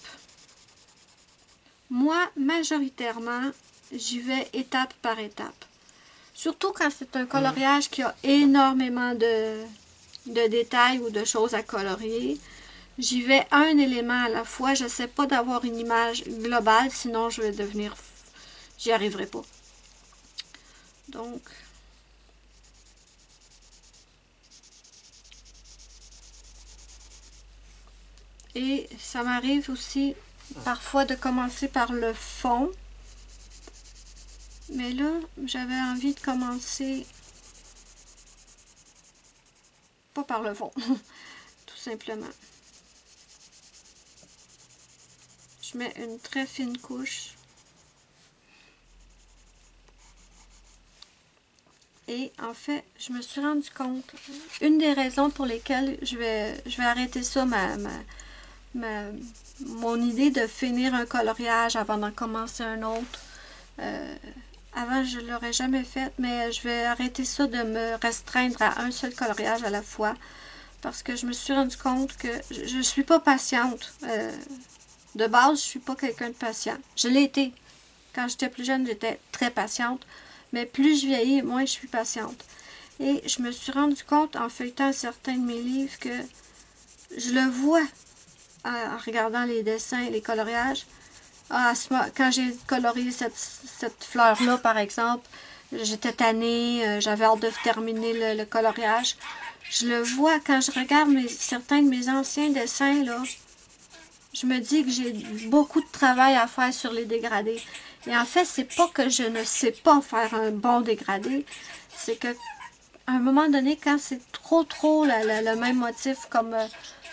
S1: Moi, majoritairement, j'y vais étape par étape. Surtout quand c'est un coloriage qui a énormément de détails ou de choses à colorier. J'y vais un élément à la fois. Je n'essaie pas d'avoir une image globale, sinon je vais devenir... J'y arriverai pas. Donc... Et ça m'arrive aussi parfois de commencer par le fond. Mais là, j'avais envie de commencer... pas par le fond, tout simplement. Je mets une très fine couche. Et en fait, je me suis rendu compte, une des raisons pour lesquelles je vais arrêter ça, mon idée de finir un coloriage avant d'en commencer un autre. Avant, je ne l'aurais jamais fait, mais je vais arrêter ça de me restreindre à un seul coloriage à la fois. Parce que je me suis rendu compte que je ne suis pas patiente. De base, je ne suis pas quelqu'un de patient. Je l'ai été. Quand j'étais plus jeune, j'étais très patiente. Mais plus je vieillis, moins je suis patiente. Et je me suis rendu compte, en feuilletant certains de mes livres, que je le vois en regardant les dessins et les coloriages. Quand j'ai colorié cette fleur-là, par exemple, j'étais tannée, j'avais hâte de terminer le coloriage. Je le vois quand je regarde certains de mes anciens dessins, là. Je me dis que j'ai beaucoup de travail à faire sur les dégradés. Et en fait, c'est pas que je ne sais pas faire un bon dégradé, c'est que à un moment donné, quand c'est trop le même motif, comme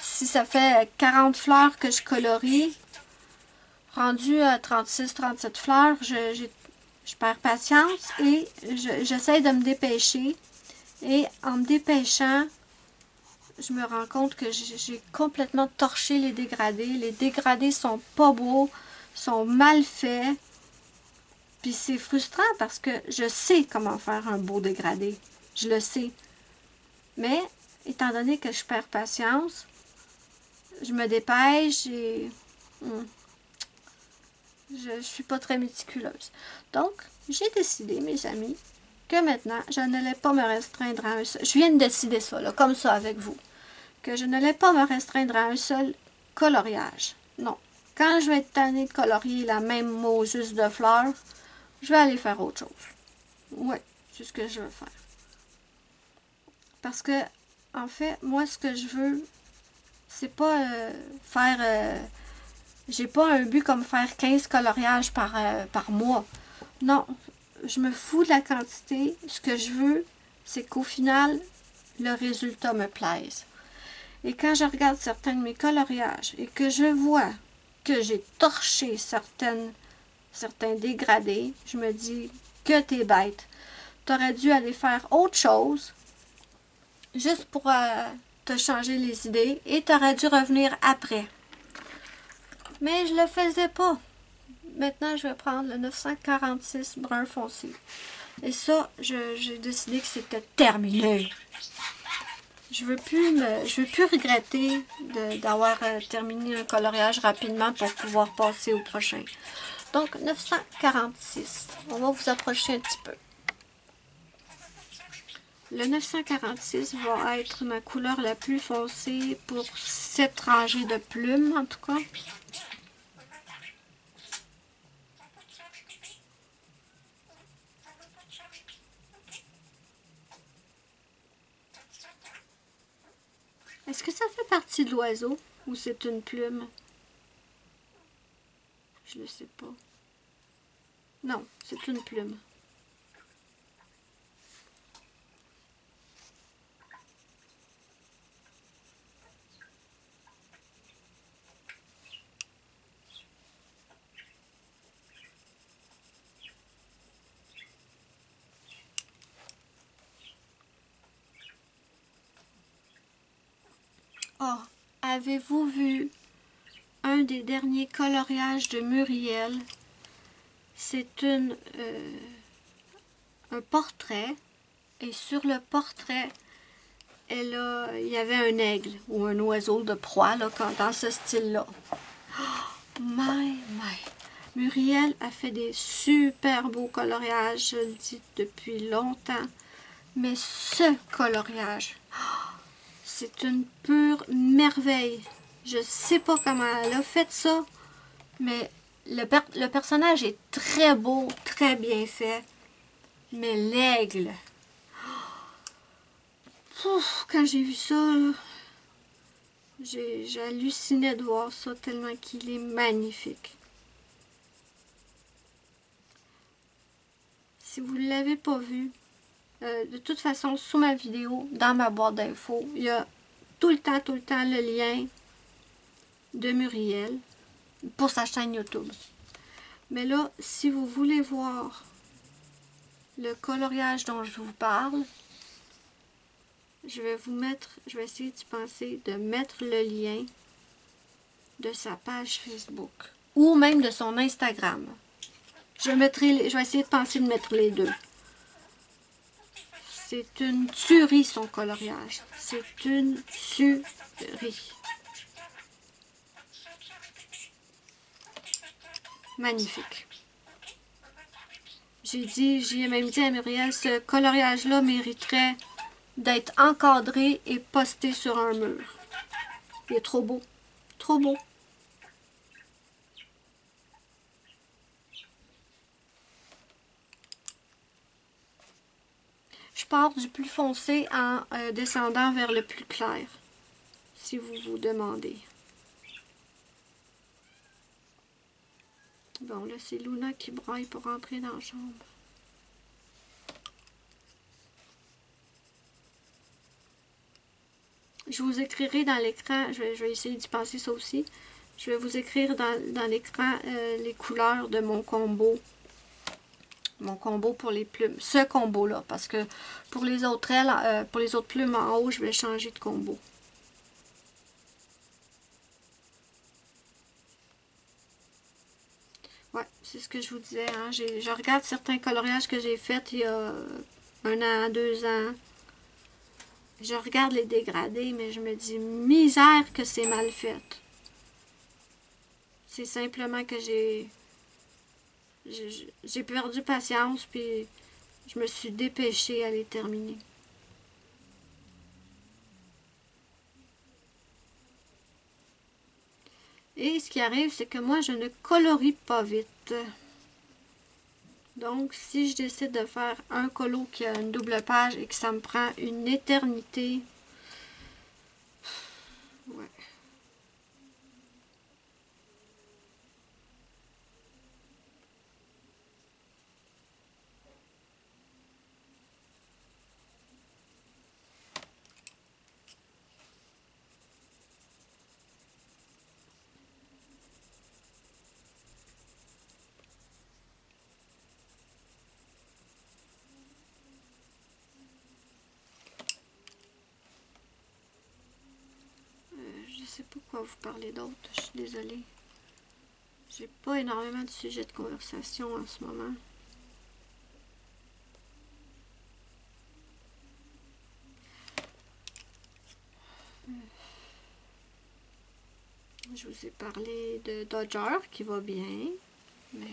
S1: si ça fait 40 fleurs que je colorie, rendu à 36-37 fleurs, je perds patience et j'essaie de me dépêcher. Et en me dépêchant, je me rends compte que j'ai complètement torché les dégradés. Les dégradés sont pas beaux, sont mal faits. Puis c'est frustrant parce que je sais comment faire un beau dégradé. Je le sais. Mais, étant donné que je perds patience, je me dépêche et... je suis pas très méticuleuse. Donc, j'ai décidé, mes amis, que maintenant, je n'allais pas me restreindre à un seul... Je viens de décider ça, là, comme ça, avec vous. Que je n'allais pas me restreindre à un seul coloriage. Non. Quand je vais être tannée de colorier la même mosus de fleurs, je vais aller faire autre chose. Oui, c'est ce que je veux faire. Parce que, en fait, moi, ce que je veux, c'est pas faire... j'ai pas un but comme faire 15 coloriages par mois. Non, je me fous de la quantité. Ce que je veux, c'est qu'au final, le résultat me plaise. Et quand je regarde certains de mes coloriages et que je vois que j'ai torché certains dégradés, je me dis que t'es bête. T'aurais dû aller faire autre chose, juste pour te changer les idées, et t'aurais dû revenir après. Mais je le faisais pas. Maintenant, je vais prendre le 946 brun foncé. Et ça, j'ai décidé que c'était terminé. Je veux plus regretter d'avoir terminé un coloriage rapidement pour pouvoir passer au prochain. Donc, 946. On va vous approcher un petit peu. Le 946 va être ma couleur la plus foncée pour cette rangée de plumes, en tout cas. Est-ce que ça fait partie de l'oiseau ou c'est une plume? Je ne sais pas. Non, c'est une plume. Oh, avez-vous vu un des derniers coloriages de Muriel? C'est un portrait. Et sur le portrait, il y avait un aigle ou un oiseau de proie là, dans ce style-là. Oh, my. Muriel a fait des super beaux coloriages, je le dis depuis longtemps. Mais ce coloriage, c'est une pure merveille. Je sais pas comment elle a fait ça, mais le personnage est très beau, très bien fait. Mais l'aigle, quand j'ai vu ça, j'ai halluciné de voir ça tellement qu'il est magnifique. Si vous ne l'avez pas vu, de toute façon, sous ma vidéo, dans ma boîte d'infos, il y a tout le temps le lien de Muriel pour sa chaîne YouTube. Mais là, si vous voulez voir le coloriage dont je vous parle, je vais essayer de mettre le lien de sa page Facebook ou même de son Instagram. Je vais essayer de penser de mettre les deux. C'est une tuerie son coloriage. C'est une tuerie. Magnifique. J'ai même dit à Muriel, ce coloriage-là mériterait d'être encadré et posté sur un mur. Il est trop beau. Trop beau. Je pars du plus foncé en descendant vers le plus clair, si vous vous demandez. Bon, là, c'est Luna qui braille pour entrer dans la chambre. Je vous écrirai dans l'écran, je vais essayer d'y penser ça aussi. Je vais vous écrire dans l'écran les couleurs de mon combo. Mon combo pour les plumes. Ce combo-là, parce que pour les autres ailes, pour les autres plumes en haut, je vais changer de combo. Ouais, c'est ce que je vous disais. Hein. Je regarde certains coloriages que j'ai faits il y a 1 an, 2 ans. Je regarde les dégradés, mais je me dis, misère que c'est mal fait. C'est simplement que j'ai perdu patience, puis je me suis dépêchée à les terminer. Et ce qui arrive, c'est que moi, je ne colorie pas vite. Donc, si je décide de faire un colo qui a une double page et que ça me prend une éternité, ouais. quoi vous parler d'autre. Je suis désolée. J'ai pas énormément de sujets de conversation en ce moment. Je vous ai parlé de Dodger qui va bien, mais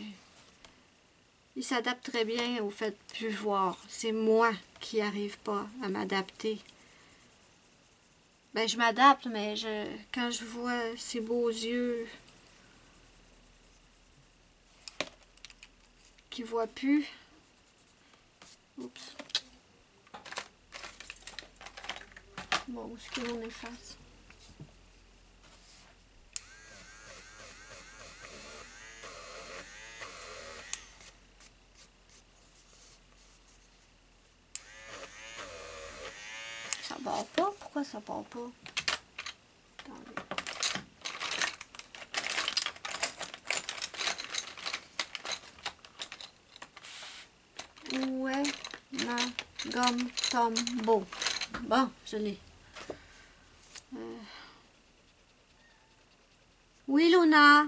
S1: il s'adapte très bien au fait de plus voir. C'est moi qui n'arrive pas à m'adapter. Ben, je m'adapte, mais quand je vois ses beaux yeux qui ne voient plus. Oups. Bon, où est-ce qu'on efface? Ça part pas? Pourquoi ça part pas? Attendez. Où est ma gomme Tombow? Bon, je l'ai. Oui, Luna.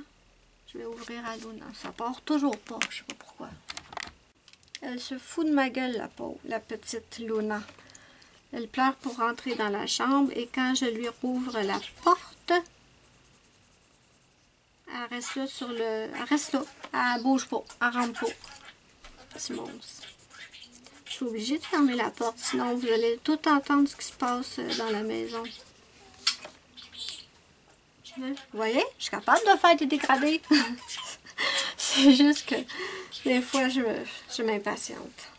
S1: Je vais ouvrir à Luna. Ça part toujours pas. Je sais pas pourquoi. Elle se fout de ma gueule, la pauvre, la petite Luna. Elle pleure pour rentrer dans la chambre et quand je lui rouvre la porte, elle reste là sur le... Elle reste là. Elle bouge pas. Elle rentre pas. Petit monstre. Je suis obligée de fermer la porte, sinon vous allez tout entendre ce qui se passe dans la maison. Vous voyez, je suis capable de faire des dégradés. C'est juste que des fois, je m'impatiente.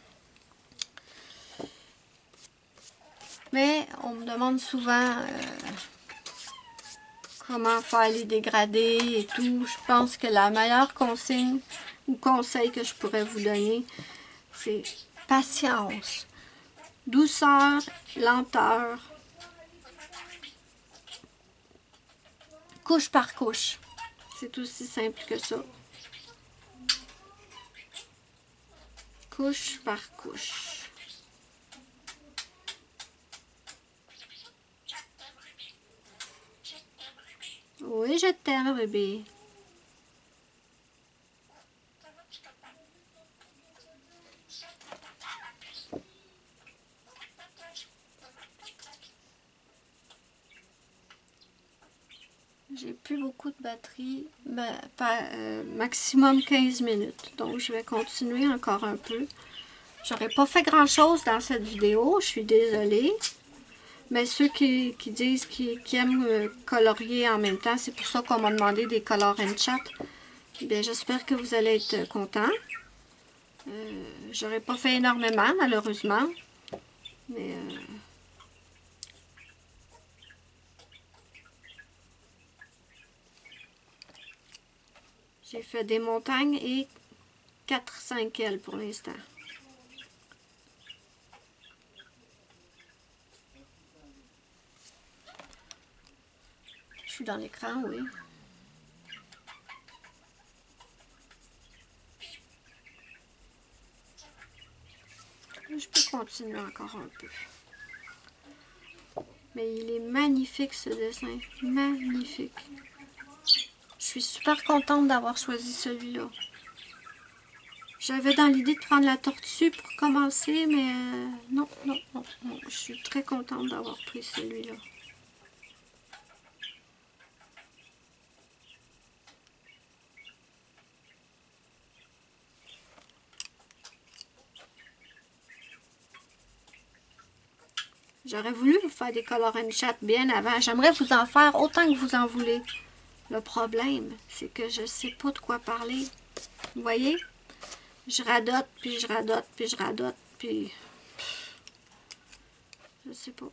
S1: Mais on me demande souvent comment faire les dégradés et tout. Je pense que la meilleure consigne ou conseil que je pourrais vous donner, c'est patience, douceur, lenteur, couche par couche. C'est aussi simple que ça. Couche par couche. Oui, je t'aime, bébé. J'ai plus beaucoup de batterie, maximum 15 minutes. Donc, je vais continuer encore un peu. J'aurais pas fait grand-chose dans cette vidéo, je suis désolée. Mais ceux qui disent qu'ils aiment colorier en même temps, c'est pour ça qu'on m'a demandé des color and chat. Bien, j'espère que vous allez être contents. J'aurais pas fait énormément, malheureusement. Mais... j'ai fait des montagnes et 4-5 ailes pour l'instant. Je suis dans l'écran, oui. Je peux continuer encore un peu. Mais il est magnifique ce dessin. Magnifique. Je suis super contente d'avoir choisi celui-là. J'avais dans l'idée de prendre la tortue pour commencer, mais non. Je suis très contente d'avoir pris celui-là. J'aurais voulu vous faire des color and chat bien avant. J'aimerais vous en faire autant que vous en voulez. Le problème, c'est que je ne sais pas de quoi parler. Vous voyez? Je radote, puis je radote, puis je radote, puis... je sais pas.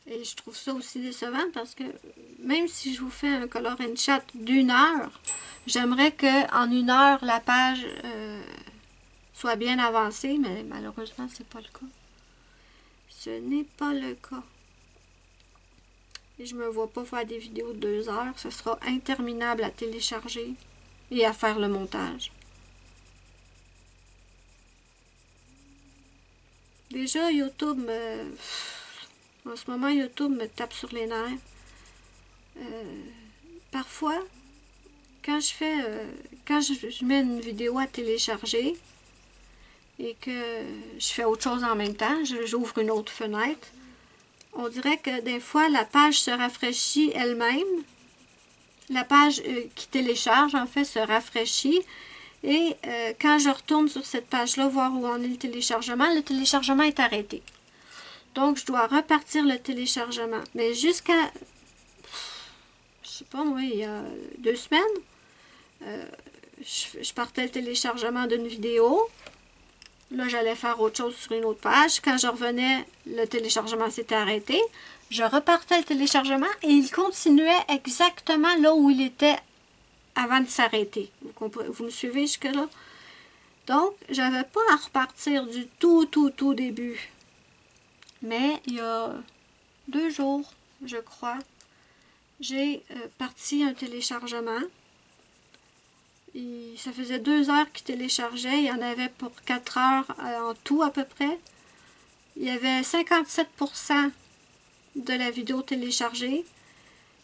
S1: Et je trouve ça aussi décevant parce que même si je vous fais un color and chat d'1 heure, j'aimerais qu'en 1 heure, la page soit bien avancée, mais malheureusement, c'est pas le cas. Ce n'est pas le cas. Et je me vois pas faire des vidéos de 2 heures. Ce sera interminable à télécharger et à faire le montage. Déjà, YouTube me... En ce moment, YouTube me tape sur les nerfs. Parfois, quand je mets une vidéo à télécharger et que je fais autre chose en même temps, j'ouvre une autre fenêtre, on dirait que des fois, la page se rafraîchit elle-même. La page qui télécharge, en fait, se rafraîchit. Et quand je retourne sur cette page-là, voir où en est le téléchargement est arrêté. Donc, je dois repartir le téléchargement. Mais jusqu'à, je sais pas moi, il y a 2 semaines, je partais le téléchargement d'une vidéo. Là, j'allais faire autre chose sur une autre page. Quand je revenais, le téléchargement s'était arrêté. Je repartais le téléchargement et il continuait exactement là où il était avant de s'arrêter. Vous me suivez jusque-là? Donc, j'avais pas à repartir du tout début. Mais il y a 2 jours, je crois, j'ai parti un téléchargement. Et ça faisait 2 heures qu'il téléchargeait. Il y en avait pour 4 heures en tout à peu près. Il y avait 57% de la vidéo téléchargée.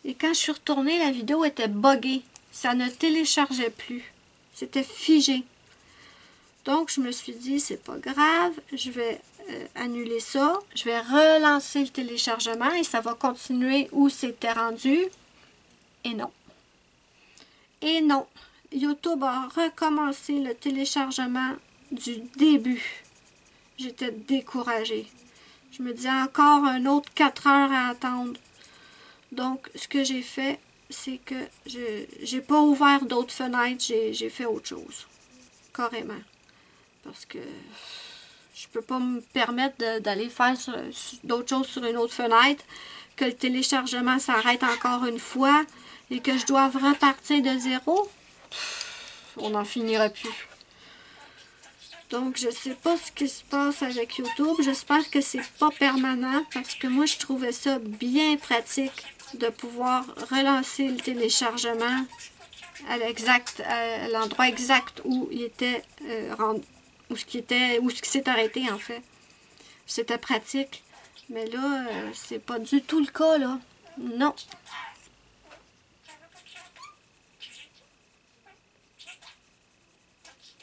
S1: Et quand je suis retournée, la vidéo était buggée. Ça ne téléchargeait plus. C'était figé. Donc, je me suis dit, c'est pas grave, je vais annuler ça. Je vais relancer le téléchargement et ça va continuer où c'était rendu. Et non. Et non. YouTube a recommencé le téléchargement du début. J'étais découragée. Je me disais encore un autre 4 heures à attendre. Donc, ce que j'ai fait, c'est que j'ai pas ouvert d'autres fenêtres, j'ai fait autre chose. Carrément. Parce que je peux pas me permettre d'aller faire d'autres choses sur une autre fenêtre, que le téléchargement s'arrête encore une fois et que je dois repartir de zéro. On n'en finirait plus. Donc, je sais pas ce qui se passe avec YouTube. J'espère que c'est pas permanent parce que moi, je trouvais ça bien pratique de pouvoir relancer le téléchargement à l'endroit exact où il était rendu, où ce qui s'est arrêté en fait. C'était pratique. Mais là, c'est pas du tout le cas là. Non.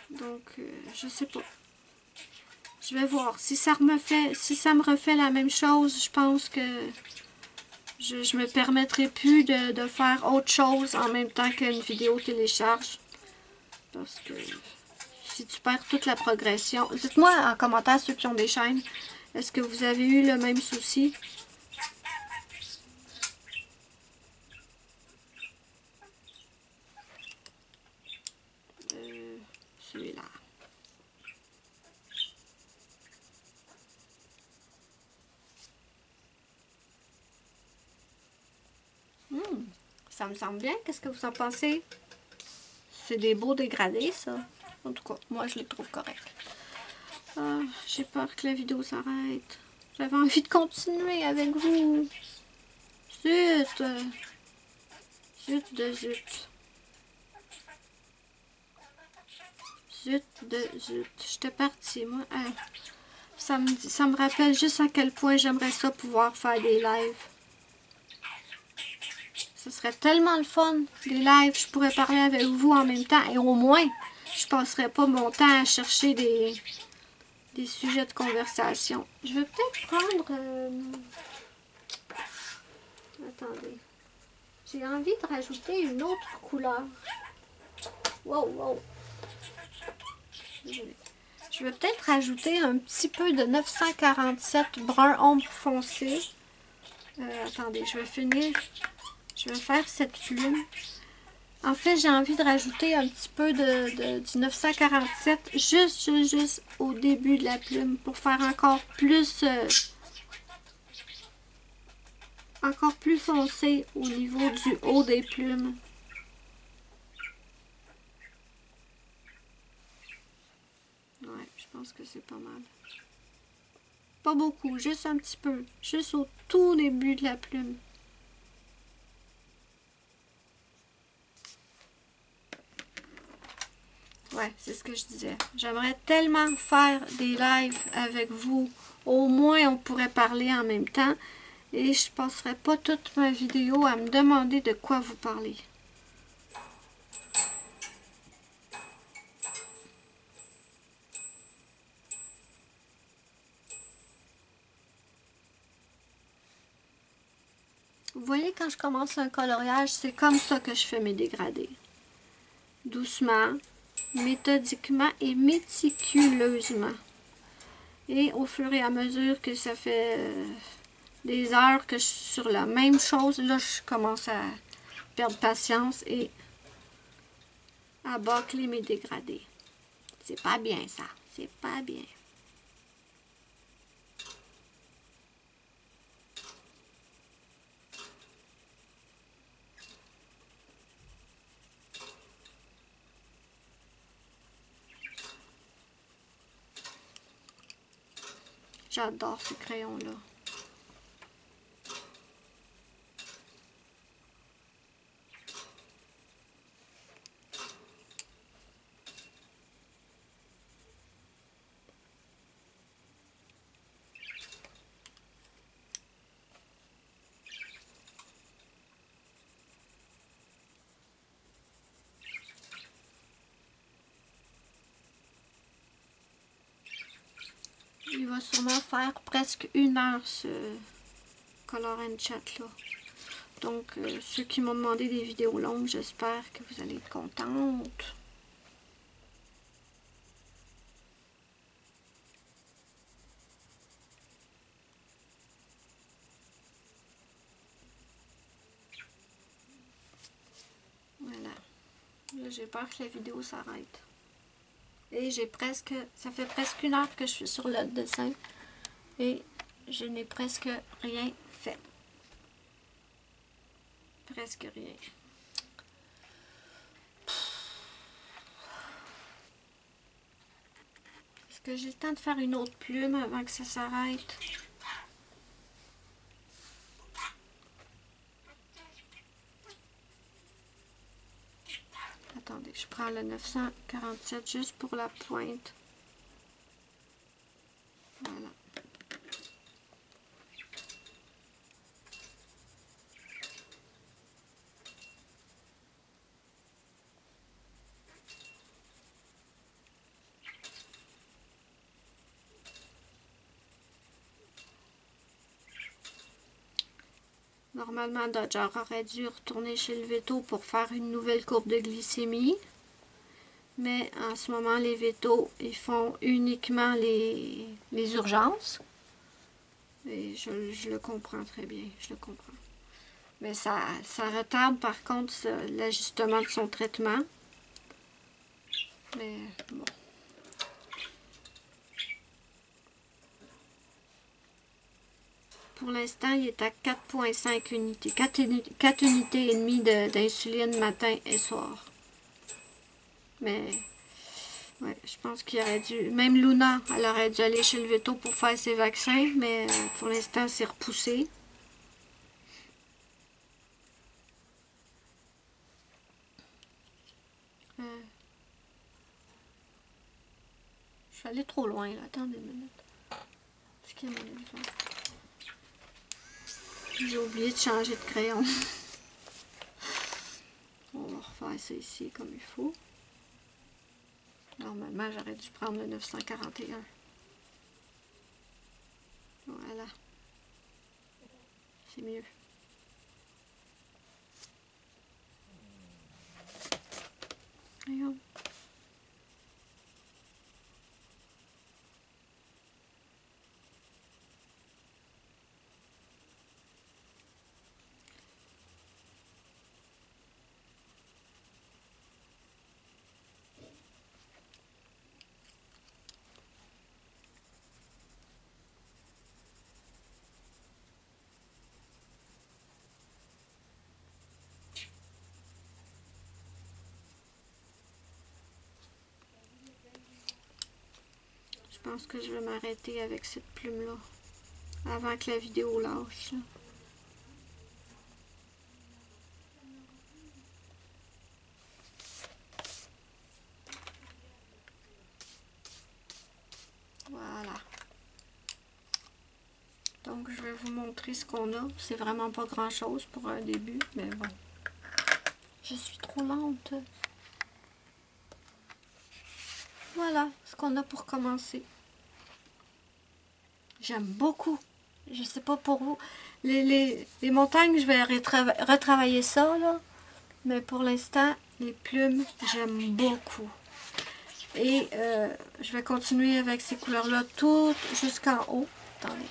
S1: Donc, je sais pas. Je vais voir. Si ça me refait la même chose, je pense que je me permettrai plus de faire autre chose en même temps qu'une vidéo télécharge. Parce que si tu perds toute la progression... Dites-moi en commentaire ceux qui ont des chaînes, est-ce que vous avez eu le même souci? Celui-là. Ça me semble bien. Qu'est-ce que vous en pensez? C'est des beaux dégradés, ça. En tout cas, moi, je les trouve corrects. Ah, j'ai peur que la vidéo s'arrête. J'avais envie de continuer avec vous. Zut! Zut de zut. Zut de zut. J'étais partie, moi. Ça me rappelle juste à quel point j'aimerais ça pouvoir faire des lives. Ce serait tellement le fun, des lives. Je pourrais parler avec vous en même temps. Et au moins, je passerais pas mon temps à chercher des sujets de conversation. Je vais peut-être prendre... Attendez. J'ai envie de rajouter une autre couleur. Wow, wow. Je vais peut-être rajouter un petit peu de 947 brun ombre foncé. Attendez, je vais finir. Je vais faire cette plume. En fait, j'ai envie de rajouter un petit peu du 947 juste au début de la plume pour faire encore plus foncé au niveau du haut des plumes. Ouais, je pense que c'est pas mal. Pas beaucoup, juste un petit peu. Juste au tout début de la plume. Ouais, c'est ce que je disais. J'aimerais tellement faire des lives avec vous Au moins, on pourrait parler en même temps. Et je ne passerai pas toute ma vidéo à me demander de quoi vous parler. Vous voyez, quand je commence un coloriage, c'est comme ça que je fais mes dégradés. Doucement, méthodiquement et méticuleusement. Et au fur et à mesure que ça fait des heures que je suis sur la même chose, là, je commence à perdre patience et à bâcler mes dégradés. C'est pas bien, ça. C'est pas bien. J'adore ce crayon-là. Il va sûrement faire presque 1 heure ce Color and Chat là. Donc, ceux qui m'ont demandé des vidéos longues, j'espère que vous allez être contentes. Voilà. Là, j'ai peur que la vidéo s'arrête. Et ça fait presque 1 heure que je suis sur le dessin. Et je n'ai presque rien fait. Presque rien. Est-ce que j'ai le temps de faire une autre plume avant que ça s'arrête? Attendez, je prends le 947 juste pour la pointe. Voilà. Normalement, Dodger aurait dû retourner chez le véto pour faire une nouvelle courbe de glycémie. Mais en ce moment, les vétos, ils font uniquement les urgences. Et je le comprends très bien, je le comprends. Mais ça retarde par contre l'ajustement de son traitement. Mais bon. Pour l'instant, il est à 4,5 unités. 4 unités et demie d'insuline matin et soir. Mais, ouais, je pense qu'il aurait dû... Même Luna, elle aurait dû aller chez le véto pour faire ses vaccins, mais pour l'instant, c'est repoussé. Je suis allée trop loin, là. Attendez une minute. Est-ce qu'il y a mon éléphant? J'ai oublié de changer de crayon. On va refaire ça ici comme il faut. Normalement, j'aurais dû prendre le 941. Voilà. C'est mieux. Regarde. Je pense que je vais m'arrêter avec cette plume-là avant que la vidéo lâche. Là. Voilà. Donc, je vais vous montrer ce qu'on a. C'est vraiment pas grand-chose pour un début, mais bon. Je suis trop lente. Voilà ce qu'on a pour commencer. J'aime beaucoup. Je sais pas pour vous. Les montagnes, je vais retravailler ça, là. Mais pour l'instant, les plumes, j'aime beaucoup. Et je vais continuer avec ces couleurs-là tout jusqu'en haut. Attendez.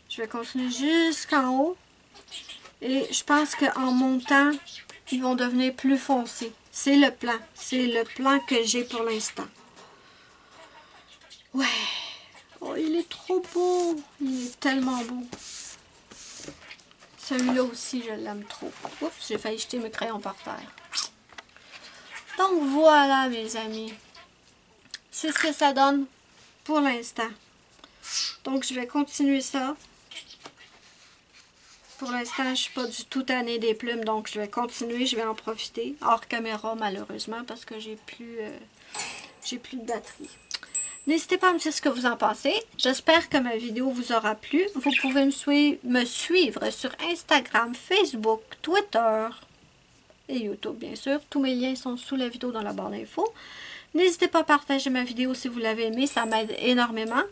S1: Je vais continuer jusqu'en haut. Et je pense qu'en montant, ils vont devenir plus foncés. C'est le plan. C'est le plan que j'ai pour l'instant. Ouais. Oh, il est trop beau. Il est tellement beau. Celui-là aussi, je l'aime trop. Oups, j'ai failli jeter mes crayons par terre. Donc voilà, mes amis. C'est ce que ça donne pour l'instant. Donc, je vais continuer ça. Pour l'instant, je ne suis pas du tout tannée des plumes, donc je vais continuer, je vais en profiter. Hors caméra, malheureusement, parce que j'ai plus de batterie. N'hésitez pas à me dire ce que vous en pensez. J'espère que ma vidéo vous aura plu. Vous pouvez me suivre sur Instagram, Facebook, Twitter et YouTube, bien sûr. Tous mes liens sont sous la vidéo dans la barre d'infos. N'hésitez pas à partager ma vidéo si vous l'avez aimée, ça m'aide énormément.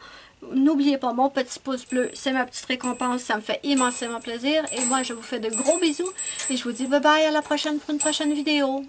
S1: N'oubliez pas mon petit pouce bleu, c'est ma petite récompense, ça me fait immensément plaisir. Et moi, je vous fais de gros bisous et je vous dis bye bye à la prochaine pour une prochaine vidéo.